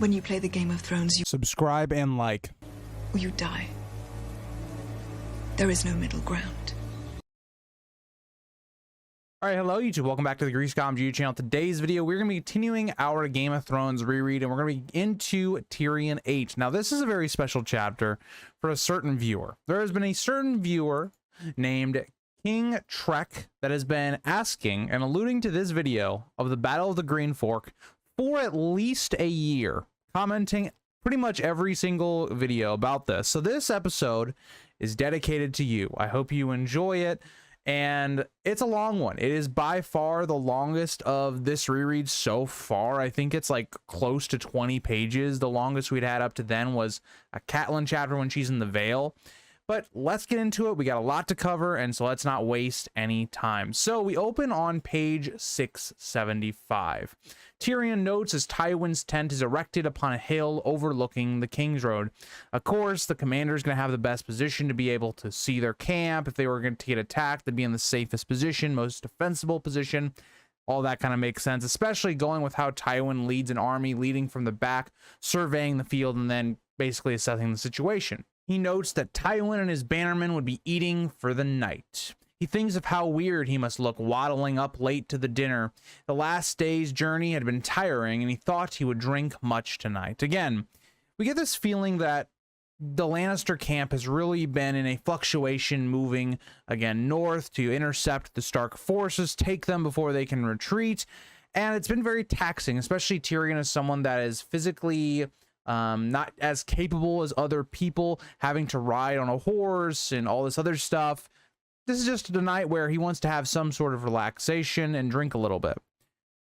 When you play the Game of Thrones, you Subscribe and like. or you die. There is no middle ground. All right, hello YouTube. Welcome back to the GreaseGoblin YouTube channel. Today's video, we're going to be continuing our Game of Thrones reread, and we're going to be into Tyrion VIII. Now, this is a very special chapter for a certain viewer. There has been a certain viewer named King Trek that has been asking and alluding to this video of the Battle of the Green Fork for at least a year, commenting pretty much every single video about this. So this episode is dedicated to you. I hope you enjoy it. And it's a long one. It is by far the longest of this reread so far. I think it's like close to 20 pages. The longest we'd had up to then was a Catelyn chapter when she's in the Vale. But let's get into it. We got a lot to cover, and so let's not waste any time. So we open on page 675. Tyrion notes as Tywin's tent is erected upon a hill overlooking the King's Road. Of course, the commander is going to have the best position to be able to see their camp. If they were going to get attacked, they'd be in the safest position, most defensible position. All that kind of makes sense, especially going with how Tywin leads an army, leading from the back, surveying the field, and then basically assessing the situation. He notes that Tywin and his bannermen would be eating for the night. He thinks of how weird he must look waddling up late to the dinner. The last day's journey had been tiring, and he thought he would drink much tonight. Again, we get this feeling that the Lannister camp has really been in a fluctuation, moving again north to intercept the Stark forces, take them before they can retreat. And it's been very taxing, especially Tyrion is someone that is physically not as capable as other people, having to ride on a horse and all this other stuff. This is just a night where he wants to have some sort of relaxation and drink a little bit.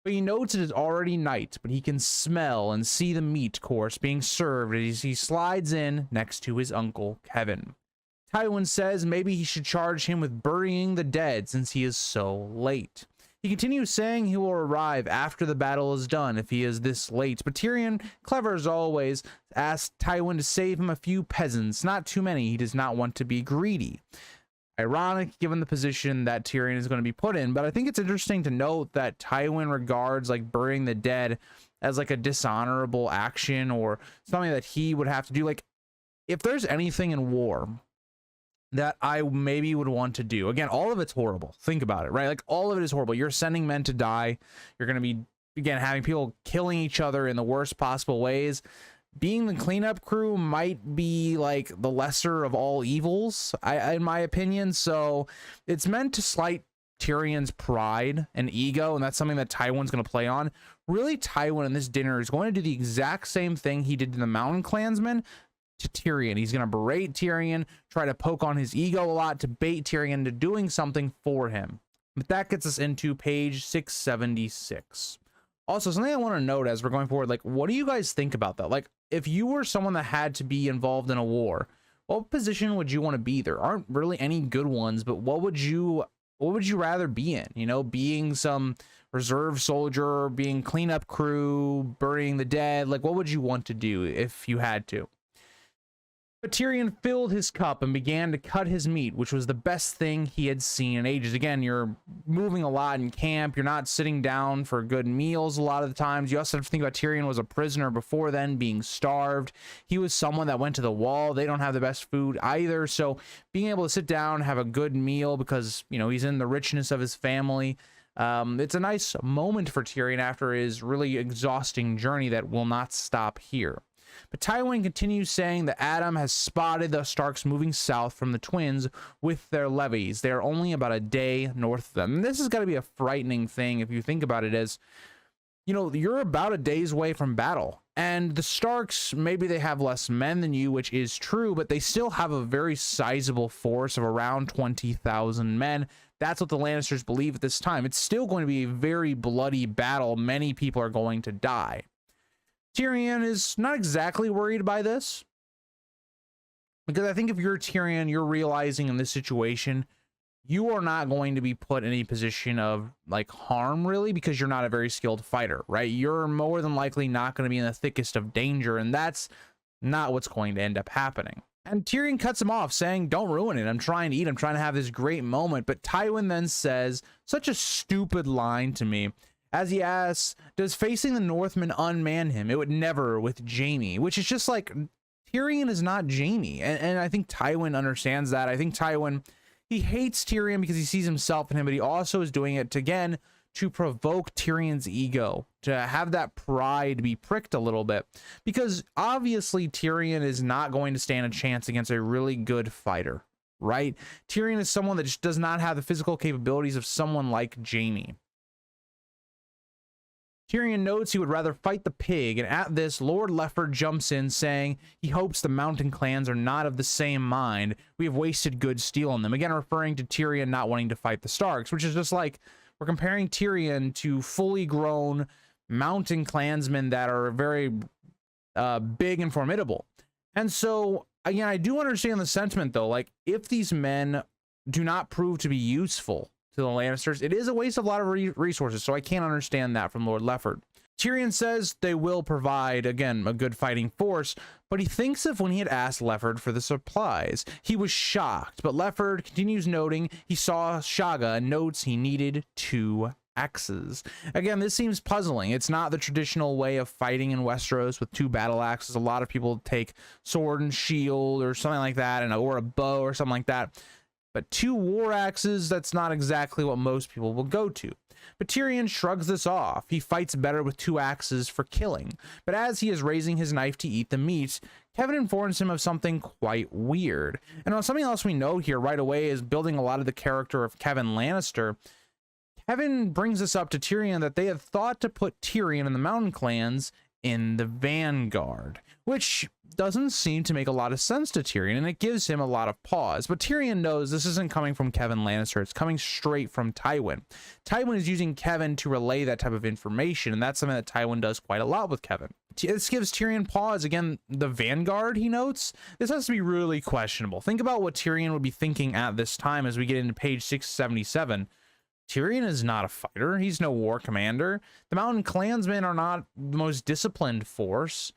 But he notes it is already night, but he can smell and see the meat course being served as he slides in next to his uncle Kevin. Tywin says maybe he should charge him with burying the dead since he is so late. He continues saying he will arrive after the battle is done if he is this late, but Tyrion, clever as always, asks Tywin to save him a few peasants, not too many. He does not want to be greedy. Ironic given the position that Tyrion is going to be put in, but I think it's interesting to note that Tywin regards like burying the dead as like a dishonorable action or something that he would have to do. Like, if there's anything in war that I maybe would want to do, again, all of it's horrible. Think about it, right? Like, all of it is horrible. You're sending men to die. You're going to be, again, having people killing each other in the worst possible ways. Being the cleanup crew might be like the lesser of all evils, in my opinion. So it's meant to slight Tyrion's pride and ego, and that's something that Tywin's going to play on. Really, Tywin in this dinner is going to do the exact same thing he did to the Mountain Clansmen to Tyrion. He's going to berate Tyrion, try to poke on his ego a lot to bait Tyrion into doing something for him. But that gets us into page 676. Also, something I want to note as we're going forward, like, what do you guys think about that? Like, if you were someone that had to be involved in a war, what position would you want to be? There aren't really any good ones, but what would you rather be in? You know, being some reserve soldier, being cleanup crew, burying the dead, like, what would you want to do if you had to? But Tyrion filled his cup and began to cut his meat, which was the best thing he had seen in ages. Again, you're moving a lot in camp. You're not sitting down for good meals a lot of the times. You also have to think about Tyrion was a prisoner before then, being starved. He was someone that went to the wall. They don't have the best food either. So being able to sit down, have a good meal because, you know, he's in the richness of his family. It's a nice moment for Tyrion after his really exhausting journey that will not stop here. But Tywin continues saying that Adam has spotted the Starks moving south from the Twins with their levies. They are only about a day north of them. And this has got to be a frightening thing if you think about it, as, you know, you're about a day's away from battle. And the Starks, maybe they have less men than you, which is true, but they still have a very sizable force of around 20,000 men. That's what the Lannisters believe at this time. It's still going to be a very bloody battle. Many people are going to die. Tyrion is not exactly worried by this, because I think if you're Tyrion, you're realizing in this situation, you are not going to be put in a position of like harm really, because you're not a very skilled fighter, right? You're more than likely not going to be in the thickest of danger, and that's not what's going to end up happening. And Tyrion cuts him off, saying, don't ruin it. I'm trying to eat. I'm trying to have this great moment. But Tywin then says such a stupid line to me. As he asks, does facing the Northmen unman him? It would never with Jaime, which is just like, Tyrion is not Jaime. And I think Tywin understands that. I think Tywin, he hates Tyrion because he sees himself in him, but he also is doing it to, again, to provoke Tyrion's ego, to have that pride be pricked a little bit, because obviously Tyrion is not going to stand a chance against a really good fighter, right? Tyrion is someone that just does not have the physical capabilities of someone like Jaime. Tyrion notes he would rather fight the pig, and at this, Lord Lefford jumps in, saying he hopes the mountain clans are not of the same mind. We have wasted good steel on them. Again, referring to Tyrion not wanting to fight the Starks, which is just like, we're comparing Tyrion to fully grown mountain clansmen that are very big and formidable. And so, again, I do understand the sentiment, though. Like, if these men do not prove to be useful to the Lannisters, it is a waste of a lot of resources, so I can't understand that from Lord Lefford. Tyrion says they will provide, again, a good fighting force, but he thinks of when he had asked Lefford for the supplies. He was shocked, but Lefford continues noting he saw Shagga and notes he needed 2 axes. Again, this seems puzzling. It's not the traditional way of fighting in Westeros with 2 battle axes. A lot of people take sword and shield or something like that, or a bow or something like that. But 2 war axes, that's not exactly what most people will go to. But Tyrion shrugs this off. He fights better with 2 axes for killing. But as he is raising his knife to eat the meat, Kevin informs him of something quite weird. And something else we know here right away is building a lot of the character of Kevin Lannister. Kevin brings this up to Tyrion that they had thought to put Tyrion and the Mountain Clans in the vanguard, which doesn't seem to make a lot of sense to Tyrion, and it gives him a lot of pause. But Tyrion knows this isn't coming from Kevin Lannister, it's coming straight from Tywin. Tywin is using Kevin to relay that type of information, and that's something that Tywin does quite a lot with Kevin. This gives Tyrion pause. Again, the vanguard, he notes, this has to be really questionable. Think about what Tyrion would be thinking at this time as we get into page 677. Tyrion is not a fighter. He's no war commander. The Mountain Clansmen are not the most disciplined force.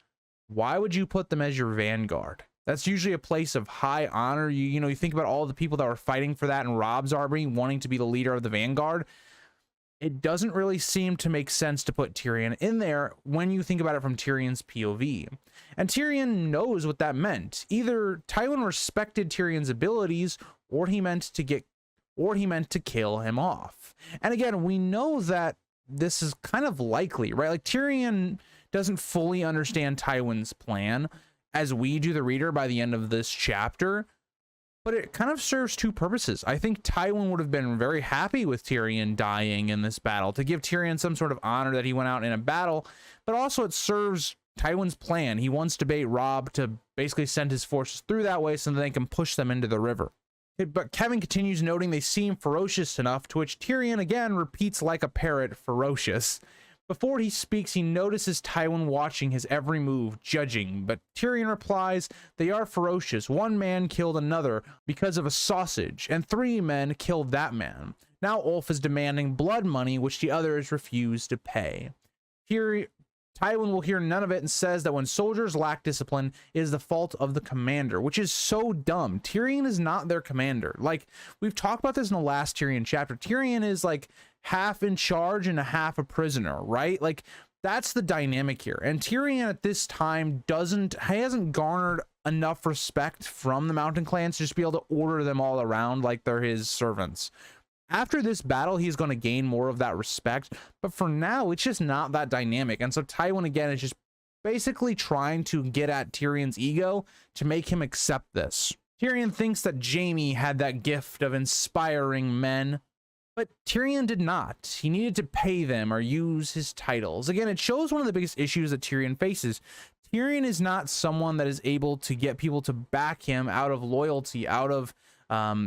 Why would you put them as your vanguard? That's usually a place of high honor. You know, you think about all the people that were fighting for that in Robb's army, wanting to be the leader of the vanguard. It doesn't really seem to make sense to put Tyrion in there when you think about it from Tyrion's POV. And Tyrion knows what that meant. Either Tywin respected Tyrion's abilities, or he meant to kill him off. And again, we know that this is kind of likely, right? Like, Tyrion doesn't fully understand Tywin's plan as we do, the reader, by the end of this chapter, but it kind of serves 2 purposes. I think Tywin would have been very happy with Tyrion dying in this battle, to give Tyrion some sort of honor that he went out in a battle, but also it serves Tywin's plan. He wants to bait Robb to basically send his forces through that way so that they can push them into the river. But Kevin continues noting they seem ferocious enough, to which Tyrion again repeats like a parrot, ferocious. Before he speaks, he notices Tywin watching his every move, judging, but Tyrion replies, they are ferocious. 1 man killed another because of a sausage, and 3 men killed that man. Now Ulf is demanding blood money, which the others refuse to pay. Here, Tywin will hear none of it and says that when soldiers lack discipline, it is the fault of the commander, which is so dumb. Tyrion is not their commander. Like, we've talked about this in the last Tyrion chapter. Tyrion is like half in charge and a half a prisoner, right? Like, that's the dynamic here. And Tyrion at this time hasn't garnered enough respect from the Mountain Clans to just be able to order them all around like they're his servants. After this battle, he's going to gain more of that respect, but for now, it's just not that dynamic. And so Tywin, again, is just basically trying to get at Tyrion's ego to make him accept this. Tyrion thinks that Jaime had that gift of inspiring men, but Tyrion did not. He needed to pay them or use his titles. Again, it shows one of the biggest issues that Tyrion faces. Tyrion is not someone that is able to get people to back him out of loyalty, out of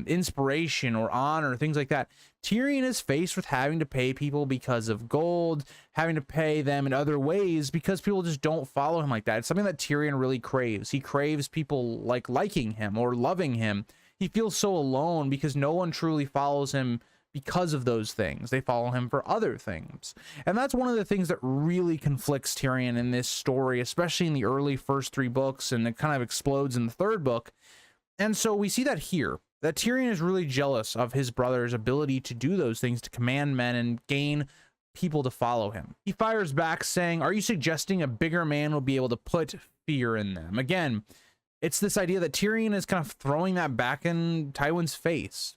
inspiration or honor, things like that. Tyrion is faced with having to pay people because of gold, having to pay them in other ways because people just don't follow him like that. It's something that Tyrion really craves. He craves people like liking him or loving him. He feels so alone because no one truly follows him because of those things. They follow him for other things. And that's one of the things that really conflicts Tyrion in this story, especially in the early first 3 books, and it kind of explodes in the 3rd book. And so we see that here, that Tyrion is really jealous of his brother's ability to do those things, to command men and gain people to follow him. He fires back saying, are you suggesting a bigger man will be able to put fear in them? Again, it's this idea that Tyrion is kind of throwing that back in Tywin's face.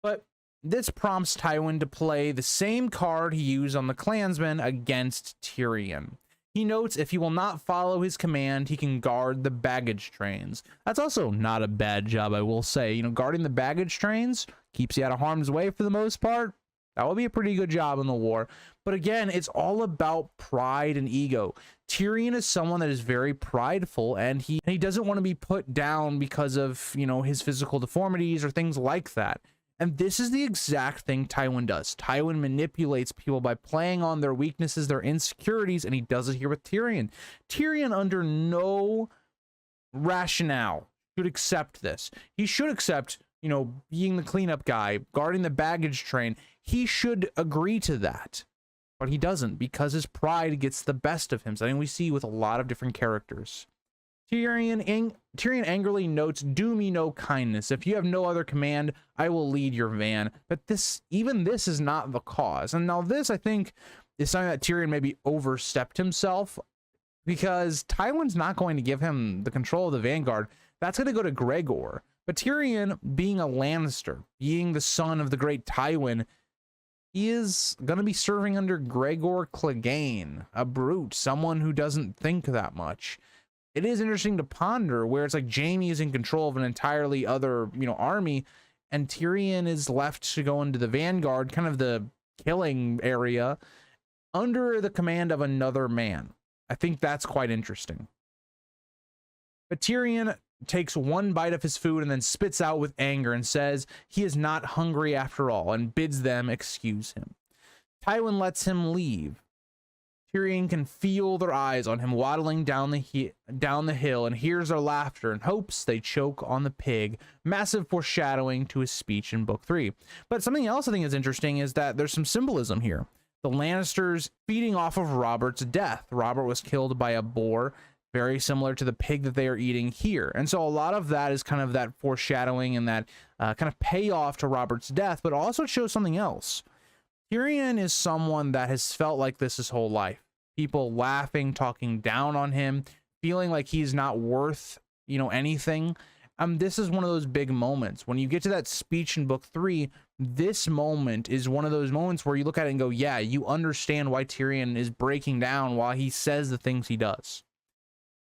But this prompts Tywin to play the same card he used on the clansmen against Tyrion. He notes if he will not follow his command, he can guard the baggage trains. That's also not a bad job, I will say. You know, guarding the baggage trains keeps you out of harm's way for the most part. That would be a pretty good job in the war. But again, it's all about pride and ego. Tyrion is someone that is very prideful, and he doesn't want to be put down because of, you know, his physical deformities or things like that. And this is the exact thing Tywin does. Tywin manipulates people by playing on their weaknesses, their insecurities, and he does it here with Tyrion. Tyrion, under no rationale, should accept this. He should accept, you know, being the cleanup guy, guarding the baggage train. He should agree to that. But he doesn't, because his pride gets the best of him. Something we see with a lot of different characters. Tyrion angrily notes, do me no kindness. If you have no other command, I will lead your van. But even this is not the cause. And now this, I think, is something that Tyrion maybe overstepped himself, because Tywin's not going to give him the control of the vanguard. That's going to go to Gregor. But Tyrion, being a Lannister, being the son of the great Tywin, is going to be serving under Gregor Clegane, a brute, someone who doesn't think that much. It is interesting to ponder where it's like Jaime is in control of an entirely other, you know, army, and Tyrion is left to go into the vanguard, kind of the killing area, under the command of another man. I think that's quite interesting. But Tyrion takes one bite of his food and then spits out with anger and says he is not hungry after all, and bids them excuse him. Tywin lets him leave. Tyrion can feel their eyes on him waddling down the hill, and hears their laughter and hopes they choke on the pig. Massive foreshadowing to his speech in book 3. But something else I think is interesting is that there's some symbolism here. The Lannisters feeding off of Robert's death. Robert was killed by a boar, very similar to the pig that they are eating here. And so a lot of that is kind of that foreshadowing and that kind of payoff to Robert's death, but also it shows something else. Tyrion is someone that has felt like this his whole life. People laughing, talking down on him, feeling like he's not worth, you know, anything. This is one of those big moments. When you get to that speech in book 3, this moment is one of those moments where you look at it and go, yeah, you understand why Tyrion is breaking down while he says the things he does.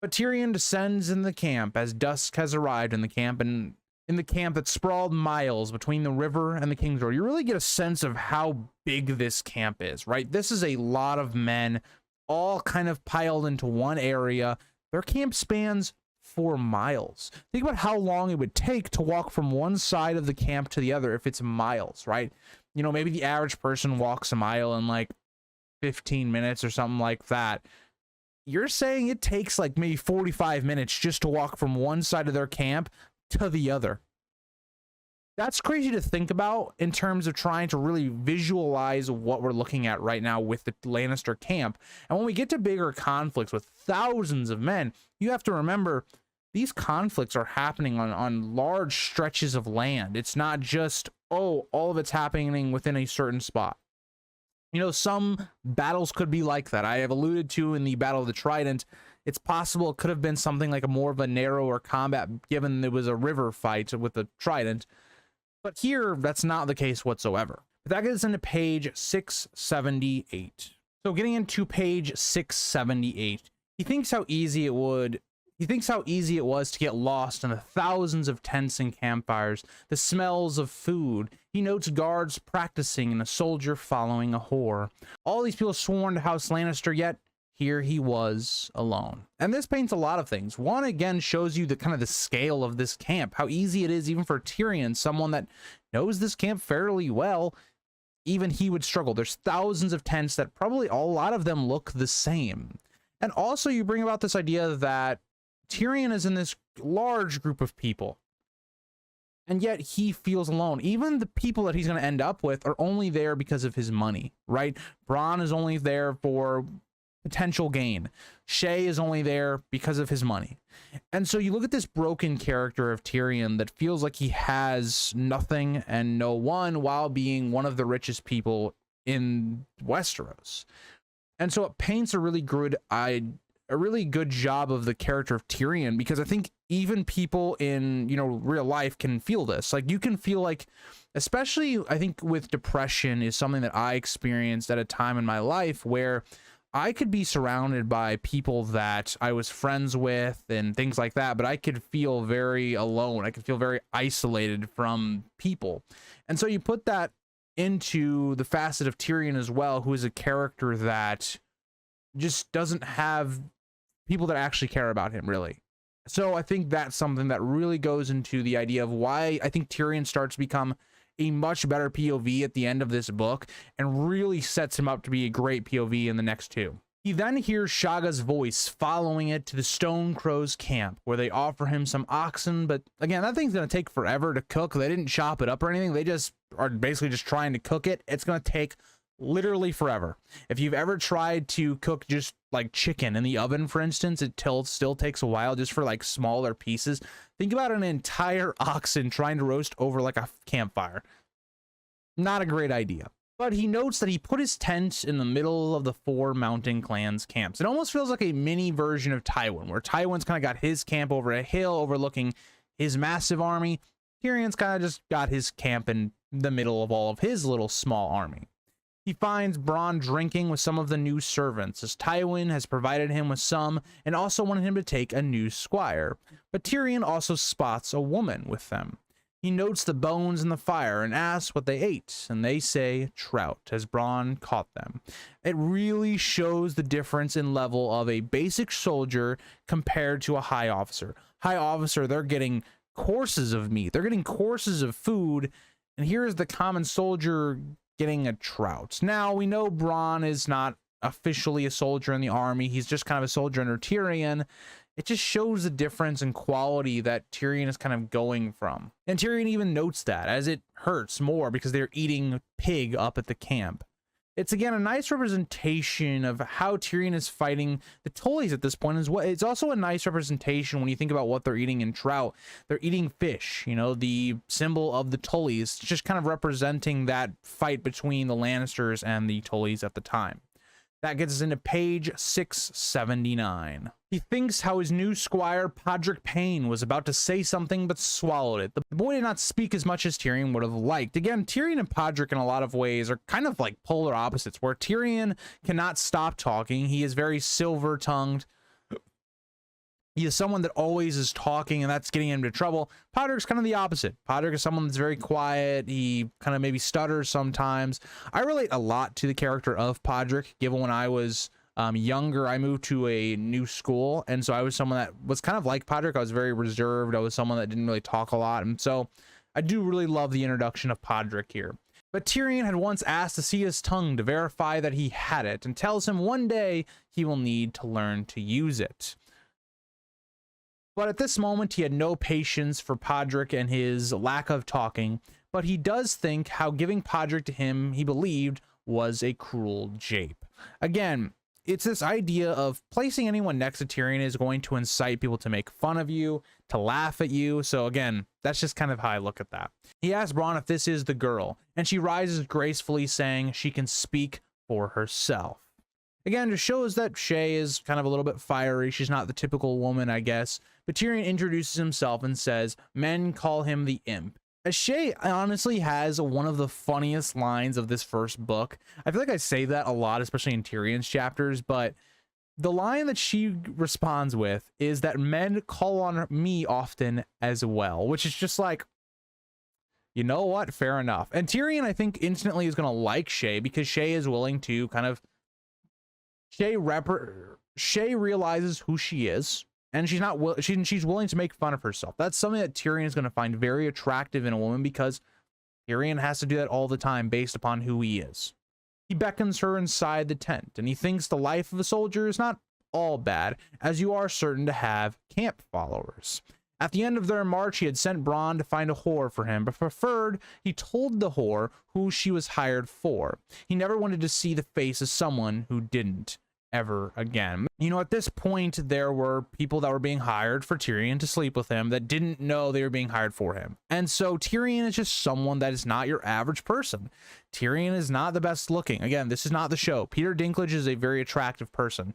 But Tyrion descends in the camp as dusk has arrived in the camp, and in the camp that sprawled miles between the river and the King's Road. You really get a sense of how big this camp is, right? This is a lot of men all kind of piled into one area. Their camp spans 4 miles. Think about how long it would take to walk from one side of the camp to the other if it's miles, right? You know, maybe the average person walks a mile in like 15 minutes or something like that. You're saying it takes like maybe 45 minutes just to walk from one side of their camp to the other. That's crazy to think about in terms of trying to really visualize what we're looking at right now with the Lannister camp. And when we get to bigger conflicts with thousands of men, you have to remember these conflicts are happening on large stretches of land. It's not just, oh, all of it's happening within a certain spot. You know, some battles could be like that. I have alluded to in the Battle of the Trident, it's possible it could have been something like a more of a narrower combat, given it was a river fight with the Trident. But here, that's not the case whatsoever. But that gets into page 678. So getting into page 678, he thinks how easy it was to get lost in the thousands of tents and campfires, the smells of food. He notes guards practicing and a soldier following a whore. All these people sworn to House Lannister, yet here he was alone. And this paints a lot of things. One, again, shows you the kind of the scale of this camp, how easy it is even for Tyrion, someone that knows this camp fairly well. Even he would struggle. There's thousands of tents that probably a lot of them look the same. And also you bring about this idea that Tyrion is in this large group of people, and yet he feels alone. Even the people that he's going to end up with are only there because of his money, right? Bronn is only there for potential gain. Shay is only there because of his money. And so you look at this broken character of Tyrion that feels like he has nothing and no one while being one of the richest people in Westeros. And so it paints a really good job of the character of Tyrion, because I think even people in, you know, real life can feel this. Like, you can feel like, especially I think with depression is something that I experienced at a time in my life where I could be surrounded by people that I was friends with and things like that, but I could feel very alone. I could feel very isolated from people. And so you put that into the facet of Tyrion as well, who is a character that just doesn't have people that actually care about him, really. So I think that's something that really goes into the idea of why I think Tyrion starts to become a much better POV at the end of this book, and really sets him up to be a great POV in the next two. He then hears Shaga's voice following it to the Stone Crows camp, where they offer him some oxen, but again, that thing's going to take forever to cook. They didn't chop it up or anything. They just are basically just trying to cook it. It's going to take literally forever. If you've ever tried to cook just like chicken in the oven, for instance, it still takes a while just for like smaller pieces. Think about an entire oxen trying to roast over like a campfire. Not a great idea. But he notes that he put his tent in the middle of the 4 mountain clans camps. It almost feels like a mini version of Tywin, where Tywin's kind of got his camp over a hill overlooking his massive army. Tyrion's kind of just got his camp in the middle of all of his little small army. He finds Bronn drinking with some of the new servants, as Tywin has provided him with some and also wanted him to take a new squire. But Tyrion also spots a woman with them. He notes the bones in the fire and asks what they ate, and they say trout, as Bronn caught them. It really shows the difference in level of a basic soldier compared to a high officer. High officer, they're getting courses of meat, they're getting courses of food, and here's the common soldier getting a trout. Now, we know Bronn is not officially a soldier in the army. He's just kind of a soldier under Tyrion. It just shows the difference in quality that Tyrion is kind of going from. And Tyrion even notes that, as it hurts more because they're eating pig up at the camp. It's again a nice representation of how Tyrion is fighting the Tullys at this point as well. It's also a nice representation when you think about what they're eating in trout. They're eating fish, you know, the symbol of the Tullys, just kind of representing that fight between the Lannisters and the Tullys at the time. That gets us into page 679. He thinks how his new squire, Podrick Payne, was about to say something but swallowed it. The boy did not speak as much as Tyrion would have liked. Again, Tyrion and Podrick in a lot of ways are kind of like polar opposites, where Tyrion cannot stop talking. He is very silver-tongued. He is someone that always is talking, and that's getting him into trouble. Podrick's kind of the opposite. Podrick is someone that's very quiet. He kind of maybe stutters sometimes. I relate a lot to the character of Podrick, given when I was younger, I moved to a new school, and so I was someone that was kind of like Podrick. I was very reserved. I was someone that didn't really talk a lot, and so I do really love the introduction of Podrick here. But Tyrion had once asked to see his tongue to verify that he had it, and tells him one day he will need to learn to use it. But at this moment, he had no patience for Podrick and his lack of talking, but he does think how giving Podrick to him, he believed, was a cruel jape. Again, it's this idea of placing anyone next to Tyrion is going to incite people to make fun of you, to laugh at you. So again, that's just kind of how I look at that. He asks Bronn if this is the girl, and she rises gracefully, saying she can speak for herself. Again, just shows that Shae is kind of a little bit fiery. She's not the typical woman, I guess. But Tyrion introduces himself and says, men call him the Imp. As Shae honestly has one of the funniest lines of this first book. I feel like I say that a lot, especially in Tyrion's chapters, but the line that she responds with is that men call on me often as well, which is just like, you know what? Fair enough. And Tyrion, I think, instantly is going to like Shae because Shae is willing to kind of Shae realizes who she is, and she's willing to make fun of herself. That's something that Tyrion is going to find very attractive in a woman, because Tyrion has to do that all the time based upon who he is. He beckons her inside the tent, and he thinks the life of a soldier is not all bad, as you are certain to have camp followers. At the end of their march, he had sent Bronn to find a whore for him, but preferred he told the whore who she was hired for. He never wanted to see the face of someone who didn't. ever again. You know, at this point, there were people that were being hired for Tyrion to sleep with him that didn't know they were being hired for him. And so Tyrion is just someone that is not your average person. Tyrion is not the best looking. Again, this is not the show. Peter Dinklage is a very attractive person.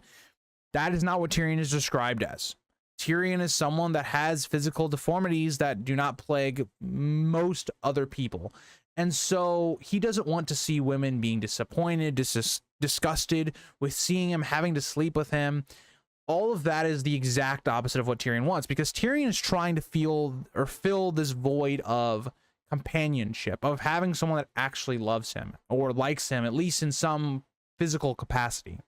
That is not what Tyrion is described as. Tyrion is someone that has physical deformities that do not plague most other people. And so he doesn't want to see women being disappointed, disgusted with seeing him, having to sleep with him. All of that is the exact opposite of what Tyrion wants, because Tyrion is trying to feel or fill this void of companionship, of having someone that actually loves him or likes him, at least in some physical capacity.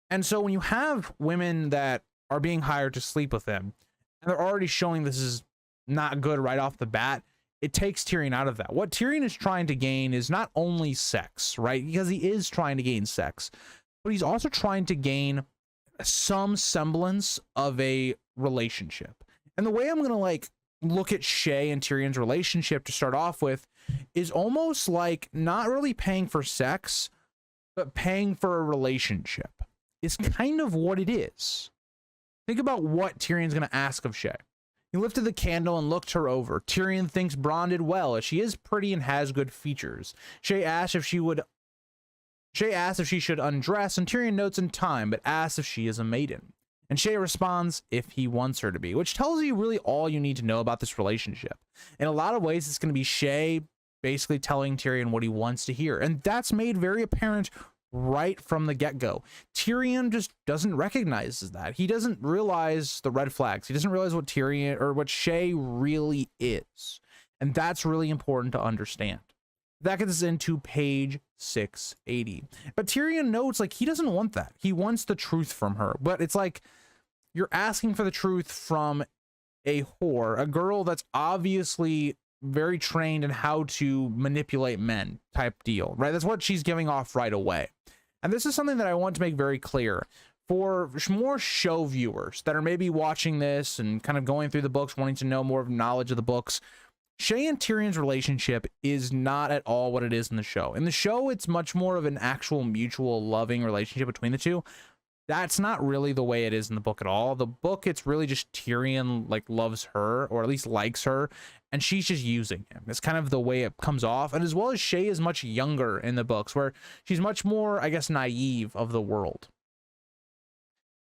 And so when you have women that are being hired to sleep with him, and they're already showing this is not good right off the bat, it takes Tyrion out of that. What Tyrion is trying to gain is not only sex, right? Because he is trying to gain sex, but he's also trying to gain some semblance of a relationship. And the way I'm going to like look at Shae and Tyrion's relationship to start off with is almost like not really paying for sex, but paying for a relationship is kind of what it is. Think about what Tyrion's going to ask of Shae. He lifted the candle and looked her over. Tyrion thinks Bronn did well, as she is pretty and has good features. Shae asked if she should undress, and Tyrion notes in time, but asks if she is a maiden. And Shae responds if he wants her to be, which tells you really all you need to know about this relationship. In a lot of ways, it's going to be Shae basically telling Tyrion what he wants to hear, and that's made very apparent right from the get-go. Tyrion just doesn't recognize that. He doesn't realize the red flags. He doesn't realize what Tyrion or what Shae really is. And that's really important to understand. That gets us into page 680. But Tyrion notes like he doesn't want that. He wants the truth from her. But it's like you're asking for the truth from a whore, a girl that's obviously very trained in how to manipulate men type deal, right? That's what she's giving off right away. And this is something that I want to make very clear for more show viewers that are maybe watching this and kind of going through the books, wanting to know more of knowledge of the books. Shae and Tyrion's relationship is not at all what it is in the show. In the show, it's much more of an actual mutual loving relationship between the two. That's not really the way it is in the book at all. The book, it's really just Tyrion like loves her, or at least likes her, and she's just using him. It's kind of the way it comes off. And as well as Shae is much younger in the books, where she's much more, I guess, naive of the world.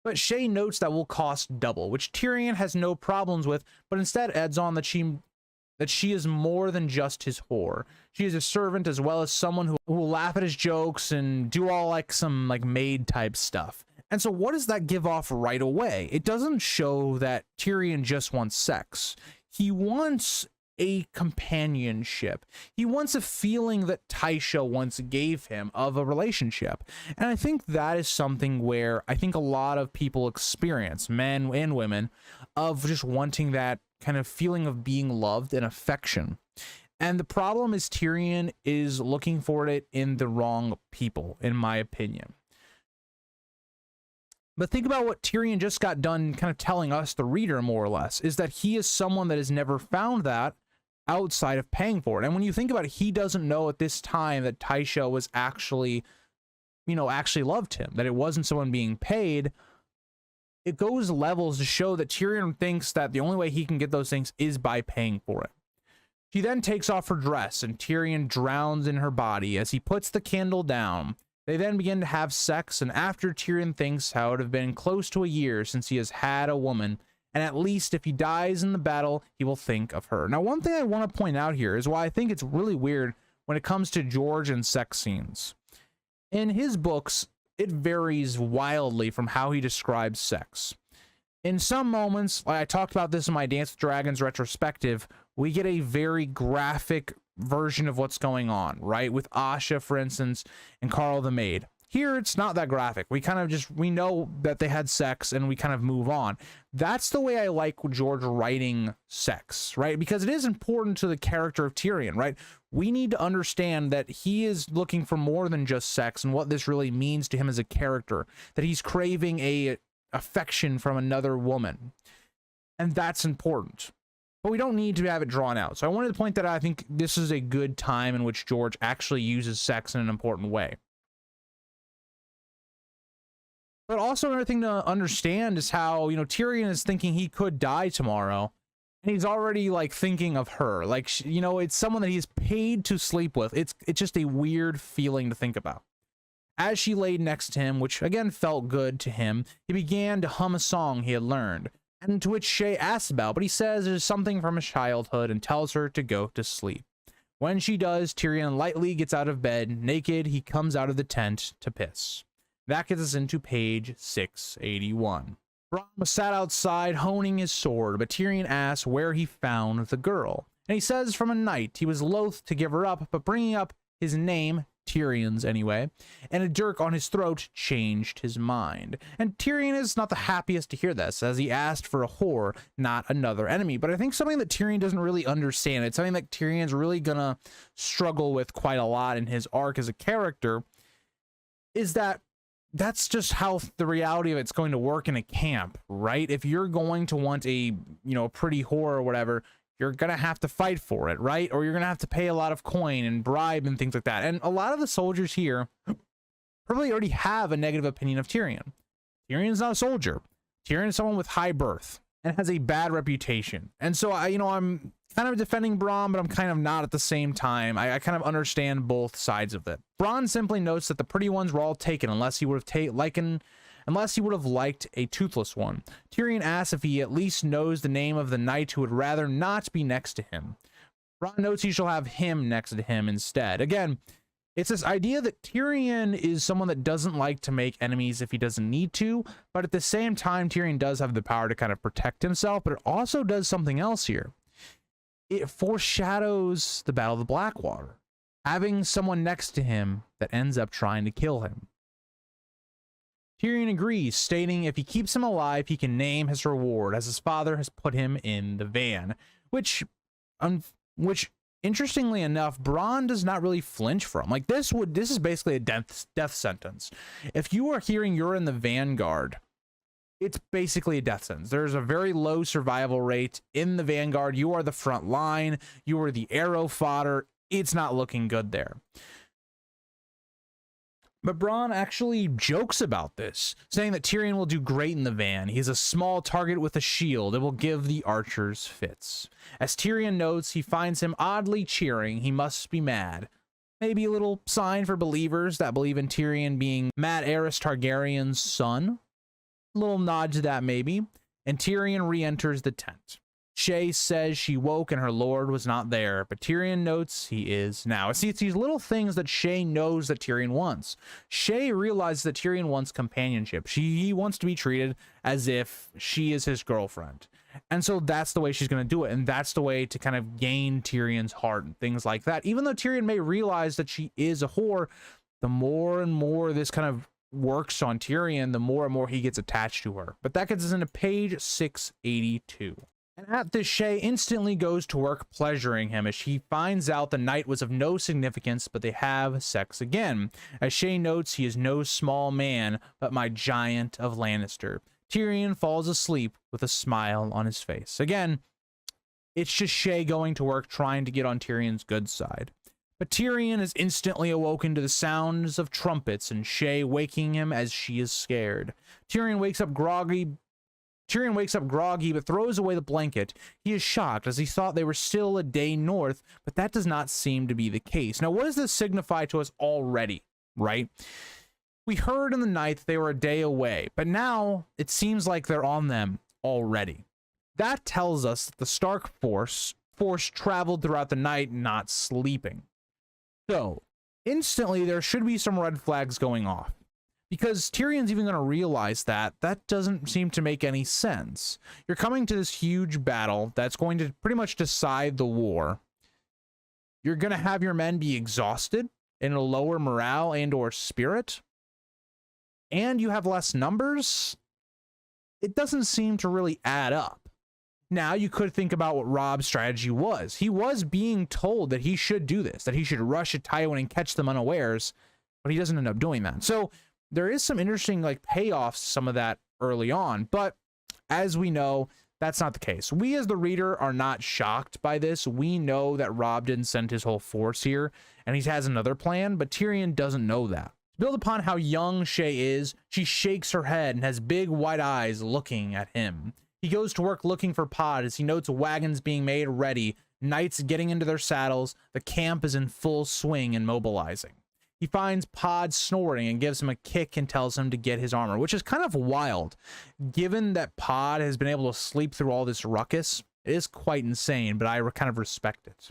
But Shae notes that will cost double, which Tyrion has no problems with, but instead adds on that she is more than just his whore. She is a servant as well as someone who will laugh at his jokes and do all like some like maid type stuff. And so what does that give off right away? It doesn't show that Tyrion just wants sex. He wants a companionship. He wants a feeling that Tysha once gave him of a relationship. And I think that is something where I think a lot of people experience, men and women, of just wanting that kind of feeling of being loved and affection. And the problem is Tyrion is looking for it in the wrong people, in my opinion. But think about what Tyrion just got done kind of telling us, the reader, more or less, is that he is someone that has never found that outside of paying for it. And when you think about it, he doesn't know at this time that Tysha was actually, actually loved him, that it wasn't someone being paid. It goes levels to show that Tyrion thinks that the only way he can get those things is by paying for it. She then takes off her dress, and Tyrion drowns in her body as he puts the candle down. They then begin to have sex, and after Tyrion thinks how it would have been close to a year since he has had a woman, and at least if he dies in the battle, he will think of her. Now, one thing I want to point out here is why I think it's really weird when it comes to George and sex scenes. In his books, it varies wildly from how he describes sex. In some moments, like I talked about this in my Dance with Dragons retrospective, we get a very graphic version of what's going on, right? With Asha, for instance, and Carl the Maid. Here, it's not that graphic. We know that they had sex and we kind of move on. That's the way I like George writing sex, right? Because it is important to the character of Tyrion, right? We need to understand that he is looking for more than just sex and what this really means to him as a character, that he's craving a affection from another woman. And that's important. But we don't need to have it drawn out. So I wanted to point that out. I think this is a good time in which George actually uses sex in an important way. But also another thing to understand is how, you know, Tyrion is thinking he could die tomorrow. And he's already like thinking of her. Like, you know, it's someone that he's paid to sleep with. It's just a weird feeling to think about. As she laid next to him, which again felt good to him, he began to hum a song he had learned, and to which Shay asks about, but he says it is something from his childhood and tells her to go to sleep. When she does, Tyrion lightly gets out of bed. Naked, he comes out of the tent to piss. That gets us into page 681. Bronn was sat outside honing his sword, but Tyrion asks where he found the girl. And he says from a night he was loath to give her up, but bringing up his name, Tyrion's anyway, and a dirk on his throat changed his mind. And Tyrion is not the happiest to hear this, as he asked for a whore, not another enemy. But I think something that Tyrion doesn't really understand, it's something that Tyrion's really gonna struggle with quite a lot in his arc as a character, is that that's just how the reality of it's going to work in a camp, right? If you're going to want a, you know, a pretty whore or whatever, you're gonna have to fight for it, right? Or you're gonna have to pay a lot of coin and bribe and things like that. And a lot of the soldiers here probably already have a negative opinion of Tyrion. Tyrion's not a soldier. Tyrion is someone with high birth and has a bad reputation. And so I'm kind of defending Bronn, but I'm kind of not at the same time. I kind of understand both sides of it. Bronn simply notes that the pretty ones were all taken unless he would have liked a toothless one. Tyrion asks if he at least knows the name of the knight who would rather not be next to him. Bronn notes he shall have him next to him instead. Again, it's this idea that Tyrion is someone that doesn't like to make enemies if he doesn't need to, but at the same time, Tyrion does have the power to kind of protect himself, but it also does something else here. It foreshadows the Battle of the Blackwater, having someone next to him that ends up trying to kill him. Tyrion agrees, stating if he keeps him alive, he can name his reward, as his father has put him in the van, which interestingly enough, Bronn does not really flinch from. Like, this is basically a death sentence. If you are hearing you're in the Vanguard, it's basically a death sentence. There's a very low survival rate in the Vanguard. You are the front line. You are the arrow fodder. It's not looking good there. But Bronn actually jokes about this, saying that Tyrion will do great in the van. He's a small target with a shield. It will give the archers fits. As Tyrion notes, he finds him oddly cheering. He must be mad. Maybe a little sign for believers that believe in Tyrion being Mad Aerys Targaryen's son. A little nod to that maybe. And Tyrion re-enters the tent. Shay says she woke and her lord was not there, but Tyrion notes he is now. See, it's these little things that Shay knows that Tyrion wants. Shay realizes that Tyrion wants companionship. He wants to be treated as if she is his girlfriend. And so that's the way she's going to do it. And that's the way to kind of gain Tyrion's heart and things like that. Even though Tyrion may realize that she is a whore, the more and more this kind of works on Tyrion, the more and more he gets attached to her. But that gets us into page 682. And at this, Shay instantly goes to work pleasuring him as she finds out the night was of no significance, but they have sex again. As Shay notes, he is no small man, but my giant of Lannister. Tyrion falls asleep with a smile on his face. Again, it's just Shay going to work trying to get on Tyrion's good side. But Tyrion is instantly awoken to the sounds of trumpets and Shay waking him as she is scared. Tyrion wakes up groggy, but throws away the blanket. He is shocked as he thought they were still a day north, but that does not seem to be the case. Now, what does this signify to us already, right? We heard in the night that they were a day away, but now it seems like they're on them already. That tells us that the Stark force traveled throughout the night, not sleeping. So, instantly, there should be some red flags going off. Because Tyrion's even going to realize that doesn't seem to make any sense. You're coming to this huge battle that's going to pretty much decide the war. You're going to have your men be exhausted in a lower morale and or spirit. And you have less numbers. It doesn't seem to really add up. Now, you could think about what Robb's strategy was. He was being told that he should do this, that he should rush at Tywin and catch them unawares, but he doesn't end up doing that. So, there is some interesting payoffs to some of that early on, but as we know, that's not the case. We as the reader are not shocked by this. We know that Robb didn't send his whole force here, and he has another plan, but Tyrion doesn't know that. build upon how young Shay is, she shakes her head and has big wide eyes looking at him. He goes to work looking for Pod as he notes wagons being made ready, knights getting into their saddles, the camp is in full swing and mobilizing. He finds Pod snoring and gives him a kick and tells him to get his armor, which is kind of wild. Given that Pod has been able to sleep through all this ruckus, it is quite insane, but I kind of respect it.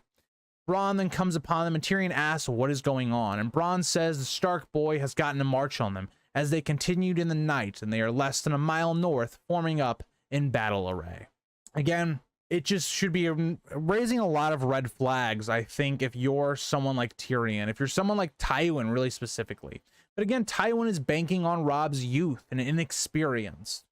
Bronn then comes upon them and Tyrion asks what is going on, and Bronn says the Stark boy has gotten a march on them as they continued in the night, and they are less than a mile north, forming up in battle array. Again, it just should be raising a lot of red flags, I think, if you're someone like Tyrion, if you're someone like Tywin really specifically. But again, Tywin is banking on Robb's youth and inexperience.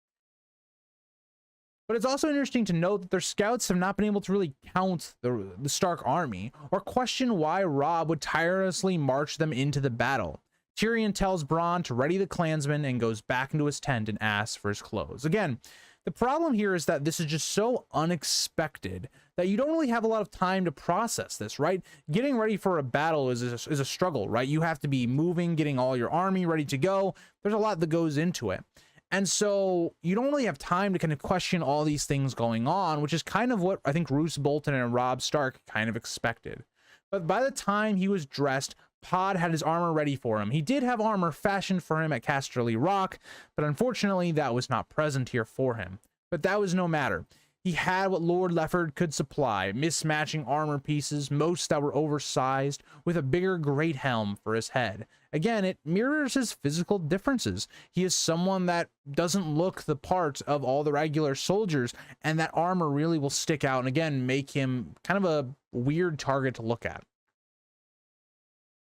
But it's also interesting to note that their scouts have not been able to really count the Stark army or question why Robb would tirelessly march them into the battle. Tyrion tells Bronn to ready the clansmen and goes back into his tent and asks for his clothes. Again, the problem here is that this is just so unexpected that you don't really have a lot of time to process this, right? Getting ready for a battle is a struggle, right? You have to be moving, getting all your army ready to go. There's a lot that goes into it. And so you don't really have time to kind of question all these things going on, which is kind of what I think Roose Bolton and Robb Stark kind of expected. But by the time he was dressed, Pod had his armor ready for him. He did have armor fashioned for him at Casterly Rock, but unfortunately that was not present here for him. But that was no matter. He had what Lord Lefford could supply, mismatching armor pieces, most that were oversized, with a bigger great helm for his head. Again, it mirrors his physical differences. He is someone that doesn't look the part of all the regular soldiers, and that armor really will stick out and again make him kind of a weird target to look at.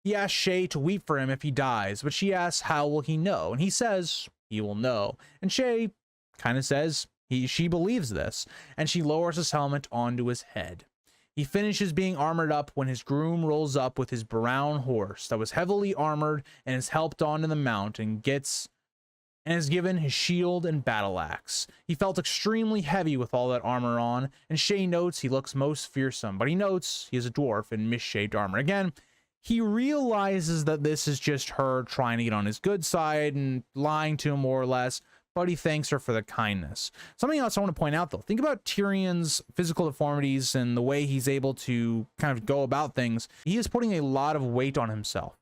He asks Shay to weep for him if he dies, but she asks how will he know, and he says he will know. And Shay kind of says she believes this, and she lowers his helmet onto his head. He finishes being armored up when his groom rolls up with his brown horse that was heavily armored and is helped onto the mount and is given his shield and battle axe. He felt extremely heavy with all that armor on, and Shay notes he looks most fearsome, but he notes he is a dwarf in misshaped armor. Again, he realizes that this is just her trying to get on his good side and lying to him more or less, but he thanks her for the kindness. Something else I want to point out, though. Think about Tyrion's physical deformities and the way he's able to kind of go about things. He is putting a lot of weight on himself,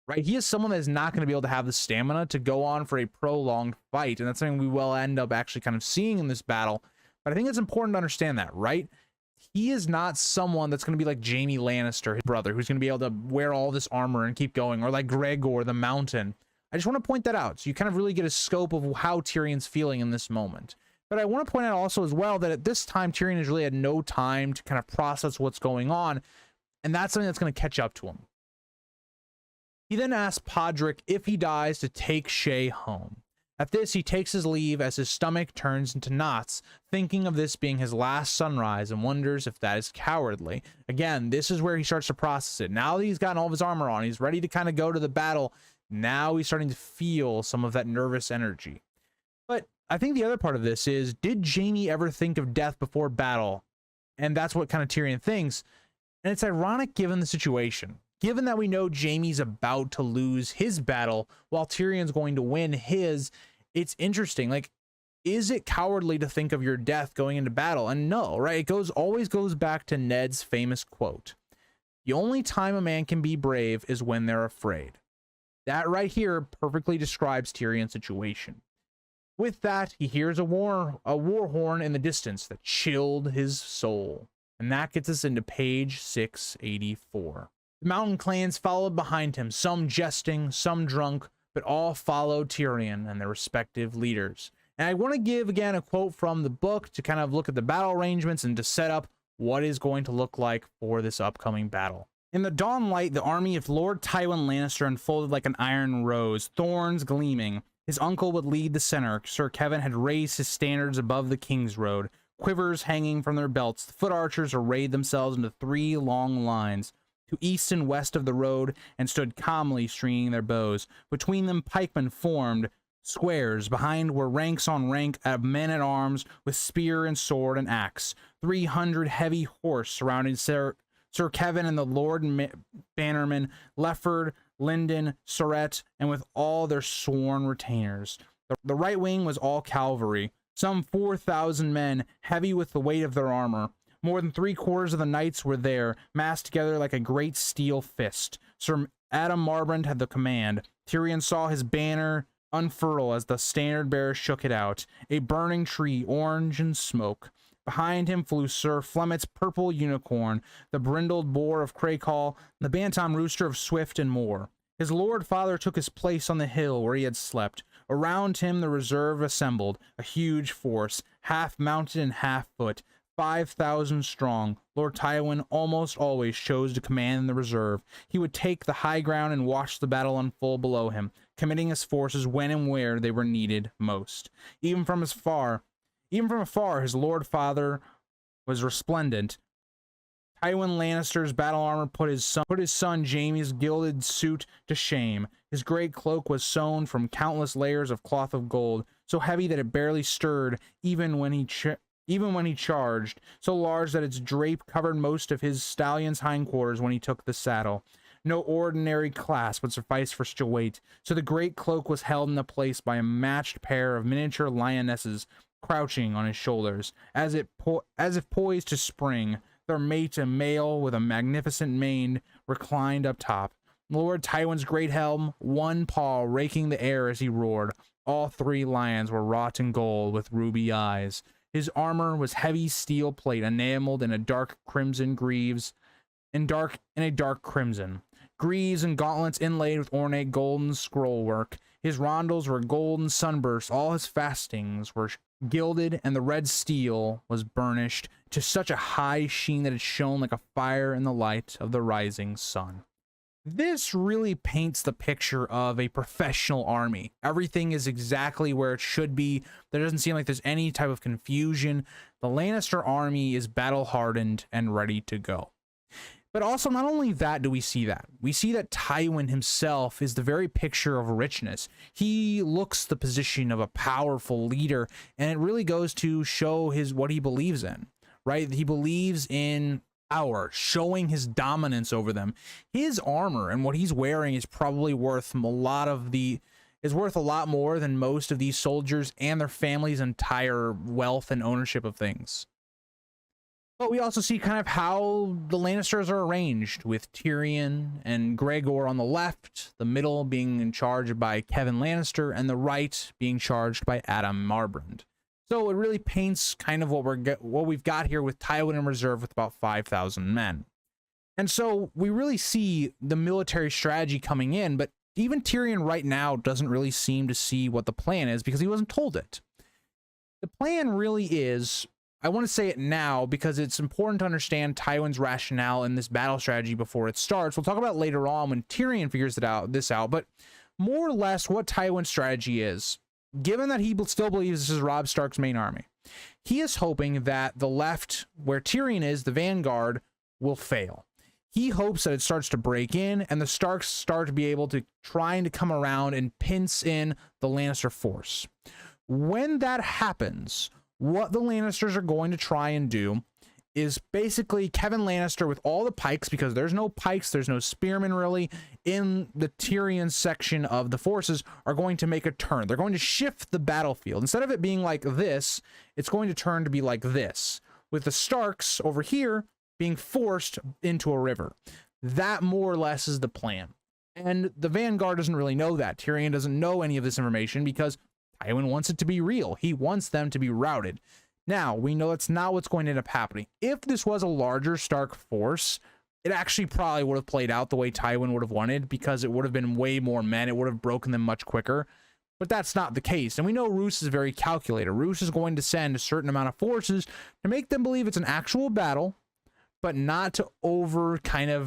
right? He is someone that is not going to be able to have the stamina to go on for a prolonged fight, and that's something we will end up actually kind of seeing in this battle. But I think it's important to understand that, right? He is not someone that's going to be like Jaime Lannister, his brother, who's going to be able to wear all this armor and keep going, or like Gregor the Mountain. I just want to point that out so you kind of really get a scope of how Tyrion's feeling in this moment. But I want to point out also as well that at this time, Tyrion has really had no time to kind of process what's going on, and that's something that's going to catch up to him. He then asks Podrick if he dies to take Shay home. At this, he takes his leave as his stomach turns into knots, thinking of this being his last sunrise and wonders if that is cowardly. Again, this is where he starts to process it. Now that he's gotten all of his armor on, he's ready to kind of go to the battle. Now he's starting to feel some of that nervous energy. But I think the other part of this is, did Jaime ever think of death before battle? And that's what kind of Tyrion thinks. And it's ironic given the situation. Given that we know Jaime's about to lose his battle while Tyrion's going to win his, it's interesting. Like, is it cowardly to think of your death going into battle? And no, right? It always goes back to Ned's famous quote. The only time a man can be brave is when they're afraid. That right here perfectly describes Tyrion's situation. With that, he hears a war horn in the distance that chilled his soul. And that gets us into page 684. The mountain clans followed behind him, some jesting, some drunk, but all followed Tyrion and their respective leaders. And I want to give again a quote from the book to kind of look at the battle arrangements and to set up what is going to look like for this upcoming battle. In the dawn light, the army of Lord Tywin Lannister unfolded like an iron rose, thorns gleaming. His uncle would lead the center. Sir Kevin had raised his standards above the King's Road, quivers hanging from their belts. The foot archers arrayed themselves into 3 long lines, to east and west of the road, and stood calmly stringing their bows. Between them pikemen formed squares. Behind were ranks on rank of men-at-arms with spear and sword and axe. 300 heavy horse surrounded Sir Kevin and the Lord Bannerman, Lefford, Linden, Surret, and with all their sworn retainers. The right wing was all cavalry, some 4,000 men, heavy with the weight of their armor. More than 3/4 of the knights were there, massed together like a great steel fist. Sir Adam Marbrand had the command. Tyrion saw his banner unfurl as the standard bearer shook it out, a burning tree, orange in smoke. Behind him flew Sir Flemet's purple unicorn, the brindled boar of Crakehall, the bantam rooster of Swift and Moor. His lord father took his place on the hill where he had slept. Around him the reserve assembled, a huge force, half mounted and half foot, 5,000 strong. Lord Tywin almost always chose to command the reserve. He would take the high ground and watch the battle unfold below him, committing his forces when and where they were needed most. Even from afar, his lord father was resplendent. Tywin Lannister's battle armor put his son Jaime's gilded suit to shame. His great cloak was sewn from countless layers of cloth of gold, so heavy that it barely stirred even when he charged, so large that its drape covered most of his stallion's hindquarters when he took the saddle. No ordinary clasp would suffice for such a weight, so the great cloak was held in place by a matched pair of miniature lionesses crouching on his shoulders, as if poised to spring. Their mate, a male with a magnificent mane, reclined up top. Lord Tywin's great helm, one paw raking the air as he roared. All 3 lions were wrought in gold with ruby eyes. His armor was heavy steel plate enameled in a dark crimson greaves, in a dark crimson. Greaves and gauntlets inlaid with ornate golden scroll work. His rondels were golden sunbursts. All his fastings were gilded, and the red steel was burnished to such a high sheen that it shone like a fire in the light of the rising sun. This really paints the picture of a professional army. Everything is exactly where it should be. There doesn't seem like there's any type of confusion. The Lannister army is battle hardened and ready to go. But also, not only that do we see that. We see that Tywin himself is the very picture of richness. He looks the position of a powerful leader, and it really goes to show what he believes in, right? He believes in power, showing his dominance over them. His armor and what he's wearing is probably worth a lot more than most of these soldiers and their families' entire wealth and ownership of things. But we also see kind of how the Lannisters are arranged, with Tyrion and Gregor on the left, the middle being in charge by Kevin Lannister, and the right being charged by Adam Marbrand. So it really paints kind of what we've got here with Tywin in reserve with about 5,000 men. And so we really see the military strategy coming in, but even Tyrion right now doesn't really seem to see what the plan is because he wasn't told it. The plan really is, I want to say it now because it's important to understand Tywin's rationale in this battle strategy before it starts. We'll talk about it later on when Tyrion figures this out, but more or less what Tywin's strategy is. Given that he still believes this is Robb Stark's main army, he is hoping that the left, where Tyrion is, the vanguard, will fail. He hopes that it starts to break in and the Starks start to be able to trying to come around and pinch in the Lannister force. When that happens, what the Lannisters are going to try and do is basically Kevin Lannister with all the pikes, because there's no pikes, there's no spearmen really in the Tyrion section of the forces, are going to make a turn. They're going to shift the battlefield. Instead of it being like this, it's going to turn to be like this, with the Starks over here being forced into a river. That more or less is the plan. And the Vanguard doesn't really know that. Tyrion doesn't know any of this information because Tywin wants it to be real. He wants them to be routed. Now, we know that's not what's going to end up happening. If this was a larger Stark force, it actually probably would have played out the way Tywin would have wanted, because it would have been way more men. It would have broken them much quicker. But that's not the case. And we know Roose is very calculated. Roose is going to send a certain amount of forces to make them believe it's an actual battle, but not to overdo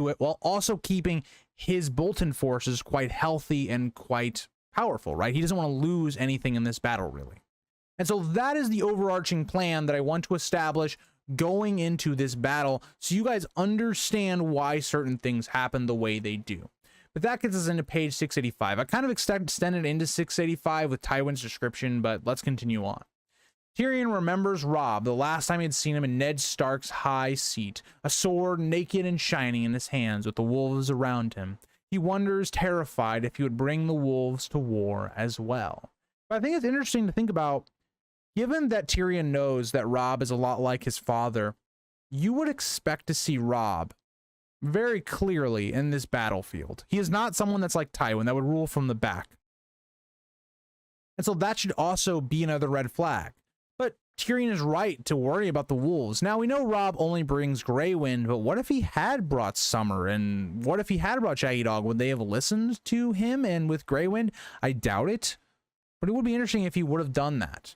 it, while also keeping his Bolton forces quite healthy and quite powerful, right? He doesn't want to lose anything in this battle, really. And so that is the overarching plan that I want to establish going into this battle, so you guys understand why certain things happen the way they do. But that gets us into page 685. I kind of extended into 685 with Tywin's description, but let's continue on. Tyrion remembers Robb, the last time he had seen him in Ned Stark's high seat, a sword naked and shining in his hands with the wolves around him. He wonders, terrified, if he would bring the wolves to war as well. But I think it's interesting to think about, given that Tyrion knows that Robb is a lot like his father, you would expect to see Robb very clearly in this battlefield. He is not someone that's like Tywin that would rule from the back. And so that should also be another red flag. But Tyrion is right to worry about the wolves. Now, we know Robb only brings Grey Wind, but what if he had brought Summer? And what if he had brought Shaggy Dog? Would they have listened to him and with Grey Wind? I doubt it. But it would be interesting if he would have done that.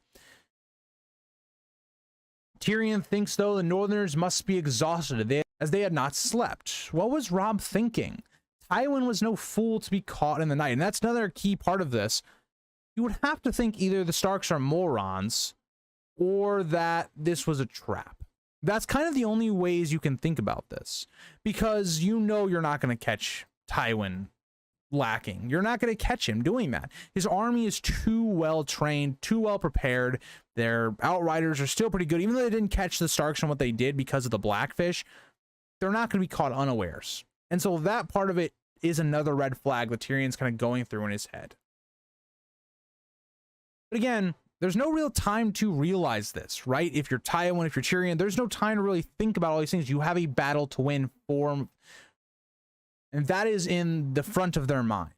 Tyrion thinks, though, the Northerners must be exhausted as they had not slept. What was Robb thinking? Tywin was no fool to be caught in the night. And that's another key part of this. You would have to think either the Starks are morons or that this was a trap. That's kind of the only ways you can think about this, because you know you're not going to catch Tywin lacking. You're not going to catch him doing that. His army is too well trained, too well prepared. Their outriders are still pretty good. Even though they didn't catch the Starks on what they did because of the Blackfish, they're not going to be caught unawares. And so that part of it is another red flag that Tyrion's kind of going through in his head. But again, there's no real time to realize this, right? If you're Tywin, if you're Tyrion, there's no time to really think about all these things. You have a battle to win for, and that is in the front of their mind.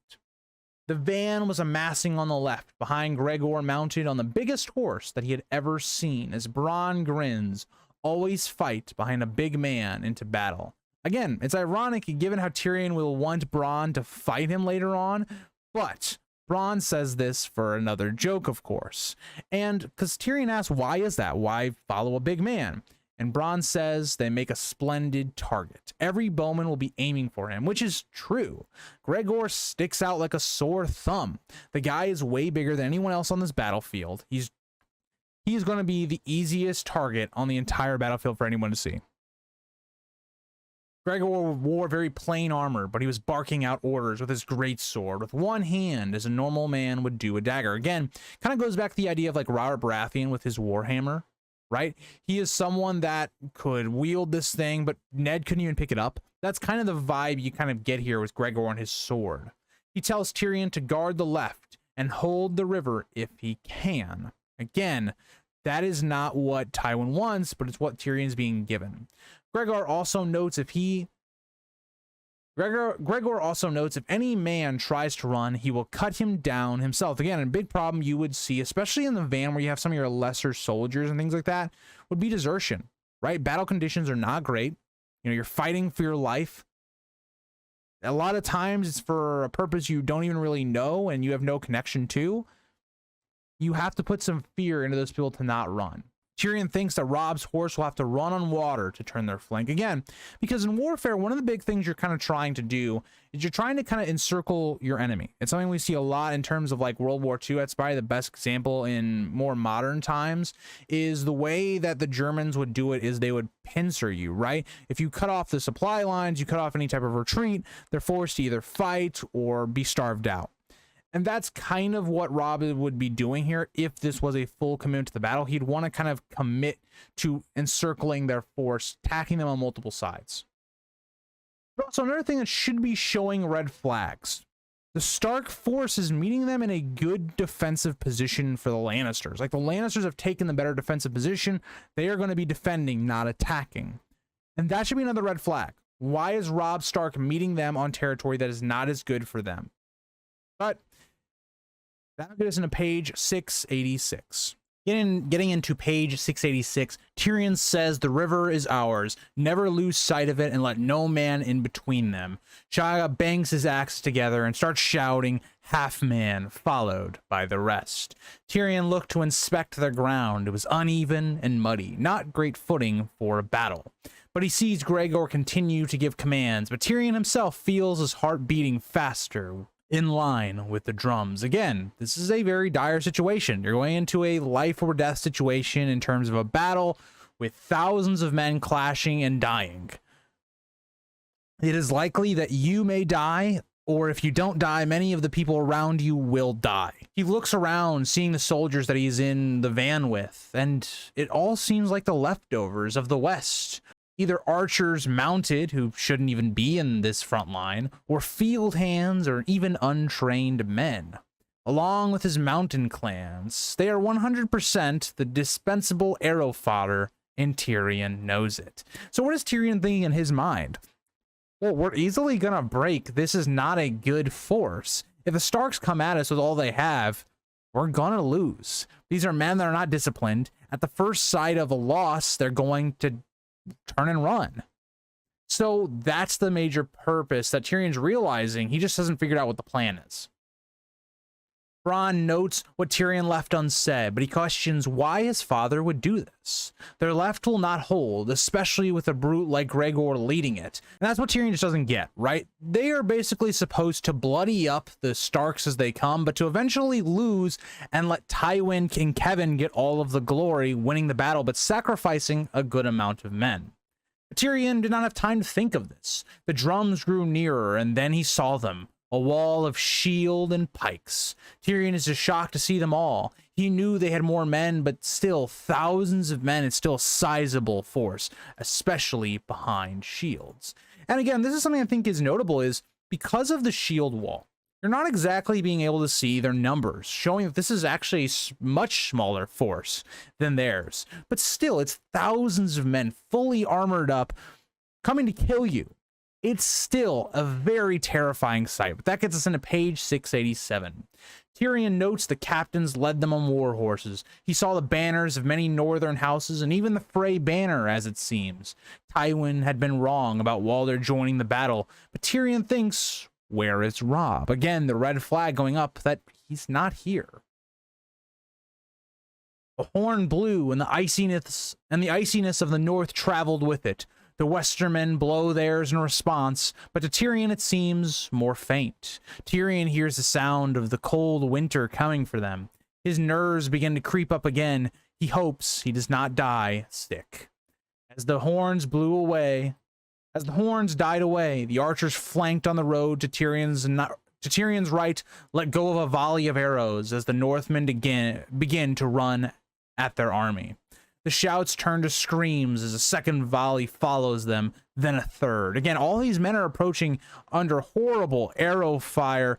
The van was amassing on the left, behind Gregor, mounted on the biggest horse that he had ever seen, as Bronn grins, always fight behind a big man into battle. Again, it's ironic given how Tyrion will want Bronn to fight him later on, but Bronn says this for another joke, of course. And because Tyrion asks, why is that? Why follow a big man? And Bronn says they make a splendid target. Every bowman will be aiming for him, which is true. Gregor sticks out like a sore thumb. The guy is way bigger than anyone else on this battlefield. He's going to be the easiest target on the entire battlefield for anyone to see. Gregor wore very plain armor, but he was barking out orders with his great sword with one hand, as a normal man would do a dagger. Again, kind of goes back to the idea of like Robert Baratheon with his warhammer, right? He is someone that could wield this thing, but Ned couldn't even pick it up. That's kind of the vibe you kind of get here with Gregor and his sword. He tells Tyrion to guard the left and hold the river if he can. Again, that is not what Tywin wants, but it's what Tyrion's being given. Gregor also notes if any man tries to run, he will cut him down himself. Again, a big problem you would see, especially in the van where you have some of your lesser soldiers and things like that, would be desertion, right? Battle conditions are not great. You know, you're fighting for your life. A lot of times it's for a purpose you don't even really know and you have no connection to. You have to put some fear into those people to not run. Tyrion thinks that Robb's horse will have to run on water to turn their flank. Again, because in warfare, one of the big things you're kind of trying to do is you're trying to kind of encircle your enemy. It's something we see a lot in terms of like World War II. That's probably the best example in more modern times, is the way that the Germans would do it is they would pincer you, right? If you cut off the supply lines, you cut off any type of retreat, they're forced to either fight or be starved out. And that's kind of what Robb would be doing here. If this was a full commitment to the battle, he'd want to kind of commit to encircling their force, attacking them on multiple sides. But also another thing that should be showing red flags. The Stark force is meeting them in a good defensive position for the Lannisters. Like the Lannisters have taken the better defensive position. They are going to be defending, not attacking. And that should be another red flag. Why is Robb Stark meeting them on territory that is not as good for them? But that'll get us into page 686. Getting into page 686, Tyrion says the river is ours. Never lose sight of it and let no man in between them. Shagga bangs his axe together and starts shouting, half man, followed by the rest. Tyrion looked to inspect the ground. It was uneven and muddy, not great footing for a battle. But he sees Gregor continue to give commands, but Tyrion himself feels his heart beating faster, in line with the drums. Again, this is a very dire situation. You're going into a life or death situation in terms of a battle with thousands of men clashing and dying. It is likely that you may die or if you don't die, many of the people around you will die. He looks around, seeing the soldiers that he's in the van with, and it all seems like the leftovers of the West. Either archers mounted, who shouldn't even be in this front line, or field hands, or even untrained men. Along with his mountain clans, they are 100% the dispensable arrow fodder, and Tyrion knows it. So what is Tyrion thinking in his mind? Well, we're easily gonna break. This is not a good force. If the Starks come at us with all they have, we're gonna lose. These are men that are not disciplined. At the first sight of a loss, they're going to turn and run. So that's the major purpose that Tyrion's realizing. He just hasn't figured out what the plan is. Bronn notes what Tyrion left unsaid, but he questions why his father would do this. Their left will not hold, especially with a brute like Gregor leading it. And that's what Tyrion just doesn't get, right? They are basically supposed to bloody up the Starks as they come, but to eventually lose and let Tywin and Kevin get all of the glory, winning the battle, but sacrificing a good amount of men. Tyrion did not have time to think of this. The drums grew nearer, and then he saw them. A wall of shield and pikes. Tyrion is just shocked to see them all. He knew they had more men, but still, thousands of men is still a sizable force, especially behind shields. And again, this is something I think is notable, is because of the shield wall, you're not exactly being able to see their numbers, showing that this is actually a much smaller force than theirs. But still, it's thousands of men fully armored up, coming to kill you. It's still a very terrifying sight, but that gets us into page 687. Tyrion notes the captains led them on war horses. He saw the banners of many northern houses and even the Frey banner, as it seems. Tywin had been wrong about Walder joining the battle, but Tyrion thinks, where is Robb? Again, the red flag going up that he's not here. The horn blew, and the iciness of the north traveled with it. The Westermen blow theirs in response, but to Tyrion it seems more faint. Tyrion hears the sound of the cold winter coming for them. His nerves begin to creep up again. He hopes he does not die sick. As the horns died away, the archers flanked on the road to Tyrion's right, let go of a volley of arrows as the Northmen begin to run at their army. The shouts turn to screams as a second volley follows them, then a third. Again, all these men are approaching under horrible arrow fire.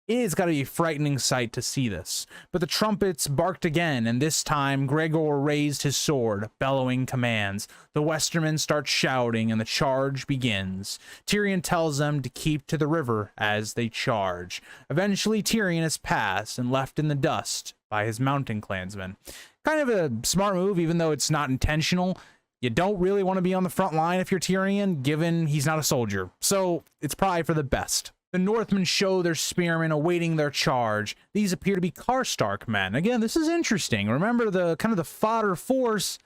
It's got to be a frightening sight to see this. But the trumpets barked again, and this time Gregor raised his sword, bellowing commands. The Westermen start shouting, and the charge begins. Tyrion tells them to keep to the river as they charge. Eventually, Tyrion is passed and left in the dust by his mountain clansmen. Kind of a smart move, even though it's not intentional. You don't really want to be on the front line if you're Tyrion, given he's not a soldier. So it's probably for the best. The Northmen show their spearmen awaiting their charge. These appear to be Karstark men. Again, this is interesting. Remember the kind of the fodder force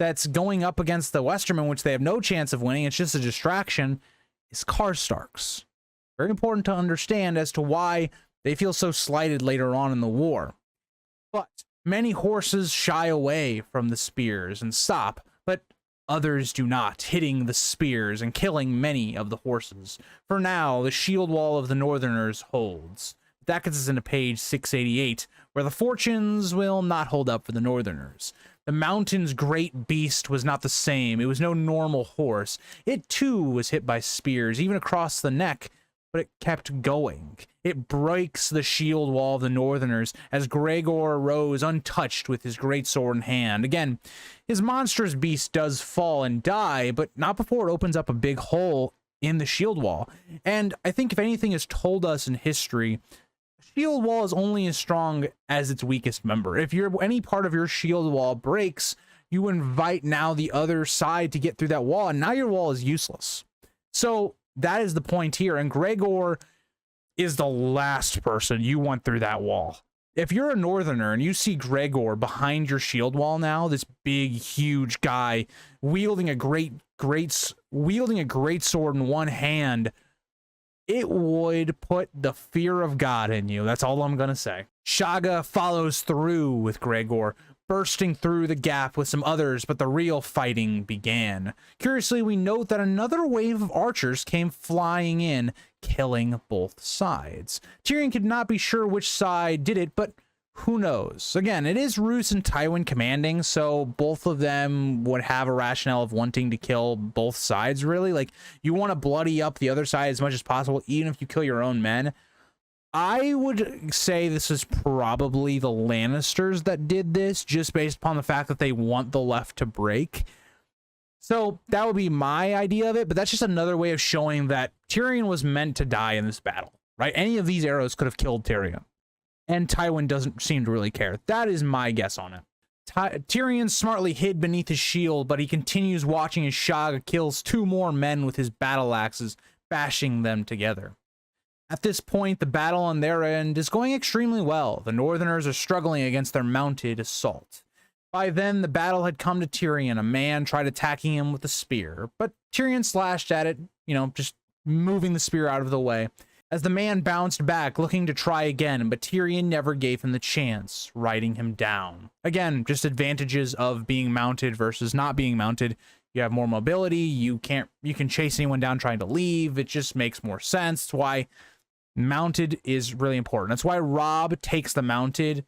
that's going up against the Westermen, which they have no chance of winning. It's just a distraction, is Karstarks. Very important to understand as to why they feel so slighted later on in the war. But many horses shy away from the spears and stop, but others do not, hitting the spears and killing many of the horses. For now, the shield wall of the Northerners holds. That gets us into page 688, where the fortunes will not hold up for the Northerners. The mountain's great beast was not the same. It was no normal horse. It too was hit by spears, even across the neck, but it kept going. It breaks the shield wall of the Northerners as Gregor rose untouched with his great sword in hand. Again, his monstrous beast does fall and die, but not before it opens up a big hole in the shield wall. And I think if anything is told us in history, shield wall is only as strong as its weakest member. If any part of your shield wall breaks, you invite now the other side to get through that wall, and now your wall is useless. So that is the point here, and Gregor is the last person you want through that wall. If you're a Northerner and you see Gregor behind your shield wall now, this big, huge guy wielding a great sword in one hand, it would put the fear of God in you. That's all I'm gonna say. Shaga follows through with Gregor, bursting through the gap with some others, but the real fighting began. Curiously, we note that another wave of archers came flying in, killing both sides. Tyrion could not be sure which side did it, but who knows? Again, it is Roose and Tywin commanding, so both of them would have a rationale of wanting to kill both sides, really. Like, you want to bloody up the other side as much as possible, even if you kill your own men. I would say this is probably the Lannisters that did this, just based upon the fact that they want the left to break. So that would be my idea of it, but that's just another way of showing that Tyrion was meant to die in this battle, right? Any of these arrows could have killed Tyrion. And Tywin doesn't seem to really care. That is my guess on it. Tyrion smartly hid beneath his shield, but he continues watching as Shagga kills 2 more men with his battle axes, bashing them together. At this point, the battle on their end is going extremely well. The Northerners are struggling against their mounted assault. By then, the battle had come to Tyrion. A man tried attacking him with a spear, but Tyrion slashed at it, just moving the spear out of the way, as the man bounced back, looking to try again, but Tyrion never gave him the chance, riding him down. Again, just advantages of being mounted versus not being mounted. You have more mobility, you can chase anyone down trying to leave, it just makes more sense. That's why mounted is really important. That's why Robb takes the mounted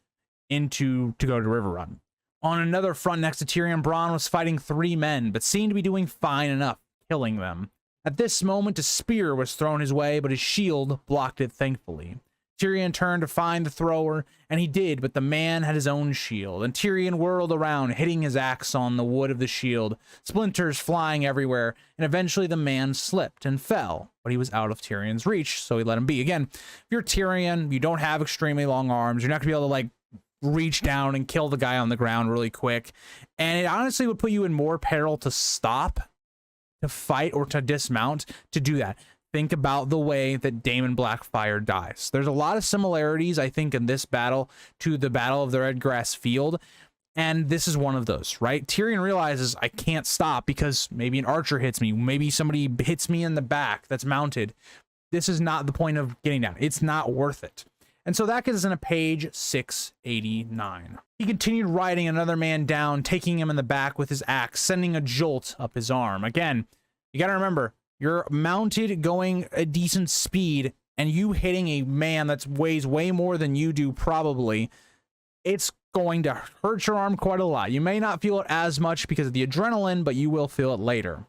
to go to River Run. On another front next to Tyrion, Bronn was fighting 3 men, but seemed to be doing fine enough, killing them. At this moment, a spear was thrown his way, but his shield blocked it thankfully. Tyrion turned to find the thrower, and he did, but the man had his own shield, and Tyrion whirled around, hitting his axe on the wood of the shield, splinters flying everywhere, and eventually the man slipped and fell, but he was out of Tyrion's reach, so he let him be. Again, if you're Tyrion, you don't have extremely long arms, you're not going to be able to, reach down and kill the guy on the ground really quick, and it honestly would put you in more peril to stop, to fight, or to dismount to do that. Think about the way that Daemon Blackfyre dies. There's a lot of similarities, I think, in this battle to the Battle of the Redgrass Field, and this is one of those, right? Tyrion realizes, I can't stop because maybe an archer hits me, maybe somebody hits me in the back that's mounted. This is not the point of getting down. It's not worth it. And so that gets us in a page 689. He continued riding another man down, taking him in the back with his axe, sending a jolt up his arm. Again, you got to remember, you're mounted going a decent speed, and you hitting a man that weighs way more than you do probably, it's going to hurt your arm quite a lot. You may not feel it as much because of the adrenaline, but you will feel it later.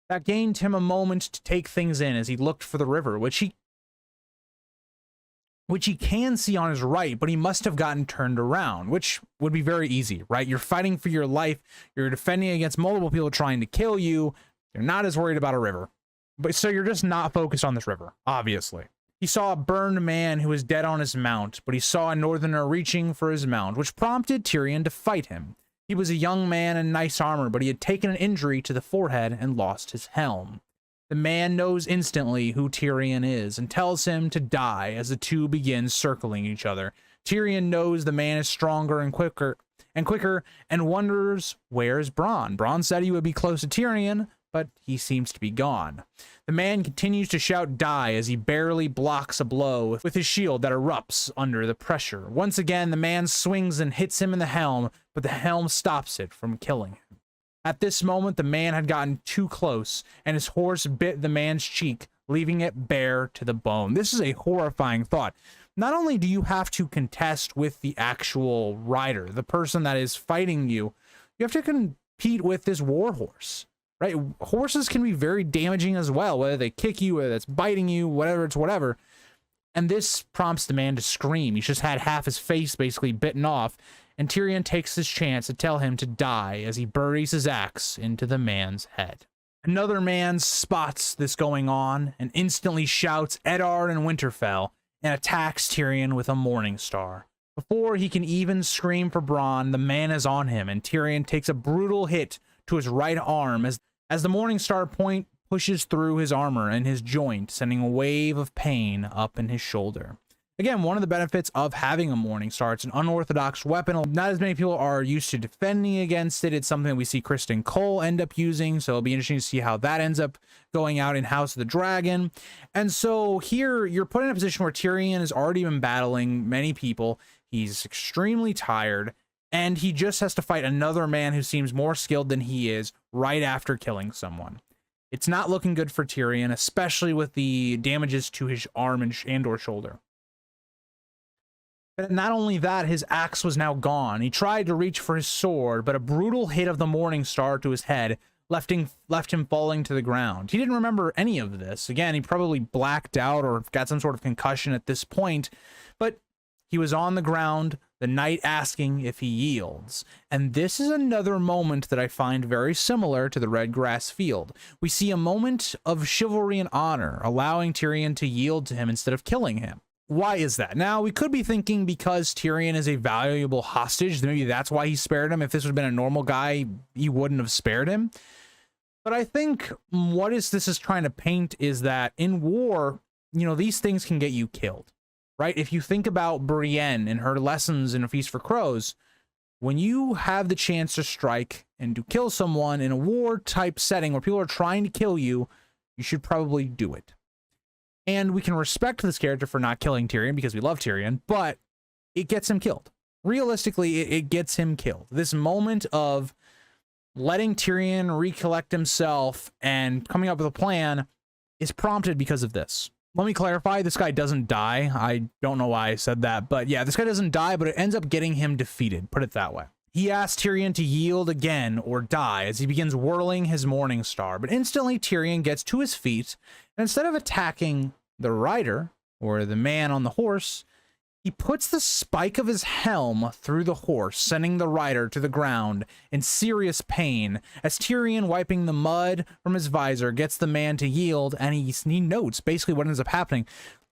That gained him a moment to take things in as he looked for the river, which he can see on his right, but he must have gotten turned around, which would be very easy, right? You're fighting for your life. You're defending against multiple people trying to kill you. You're not as worried about a river. But so you're just not focused on this river, obviously. He saw a burned man who was dead on his mount, but he saw a Northerner reaching for his mount, which prompted Tyrion to fight him. He was a young man in nice armor, but he had taken an injury to the forehead and lost his helm. The man knows instantly who Tyrion is and tells him to die as the two begin circling each other. Tyrion knows the man is stronger and quicker and wonders, where's Bronn? Bronn said he would be close to Tyrion, but he seems to be gone. The man continues to shout die as he barely blocks a blow with his shield that erupts under the pressure. Once again, the man swings and hits him in the helm, but the helm stops it from killing him. At this moment, the man had gotten too close, and his horse bit the man's cheek, leaving it bare to the bone. This is a horrifying thought. Not only do you have to contest with the actual rider, the person that is fighting you, you have to compete with this warhorse, right? Horses can be very damaging as well, whether they kick you, whether it's biting you, whatever. And this prompts the man to scream. He's just had half his face basically bitten off, and Tyrion takes his chance to tell him to die as he buries his axe into the man's head. Another man spots this going on and instantly shouts Eddard and Winterfell and attacks Tyrion with a Morning Star. Before he can even scream for Bronn, the man is on him, and Tyrion takes a brutal hit to his right arm as the Morning Star point pushes through his armor and his joint, sending a wave of pain up in his shoulder. Again, one of the benefits of having a Morning Star, it's an unorthodox weapon. Not as many people are used to defending against it. It's something that we see Kristen Cole end up using, so it'll be interesting to see how that ends up going out in House of the Dragon. And so here, you're put in a position where Tyrion has already been battling many people. He's extremely tired, and he just has to fight another man who seems more skilled than he is right after killing someone. It's not looking good for Tyrion, especially with the damages to his arm and or shoulder. But not only that, his axe was now gone. He tried to reach for his sword, but a brutal hit of the Morning Star to his head left him falling to the ground. He didn't remember any of this. Again, he probably blacked out or got some sort of concussion at this point, but he was on the ground, the knight asking if he yields. And this is another moment that I find very similar to the Red Grass Field. We see a moment of chivalry and honor, allowing Tyrion to yield to him instead of killing him. Why is that? Now, we could be thinking because Tyrion is a valuable hostage, maybe that's why he spared him. If this would have been a normal guy, he wouldn't have spared him. But I think what this is trying to paint is that in war, you know, these things can get you killed, right? If you think about Brienne and her lessons in A Feast for Crows, when you have the chance to strike and to kill someone in a war type setting where people are trying to kill you, you should probably do it. And we can respect this character for not killing Tyrion because we love Tyrion, but it gets him killed. Realistically, it gets him killed. This moment of letting Tyrion recollect himself and coming up with a plan is prompted because of this. Let me clarify, this guy doesn't die. I don't know why I said that, but yeah, this guy doesn't die, but it ends up getting him defeated, put it that way. He asks Tyrion to yield again or die as he begins whirling his Morning Star, but instantly Tyrion gets to his feet, and instead of attacking the rider, or the man on the horse, he puts the spike of his helm through the horse, sending the rider to the ground in serious pain, as Tyrion, wiping the mud from his visor, gets the man to yield, and he notes basically what ends up happening.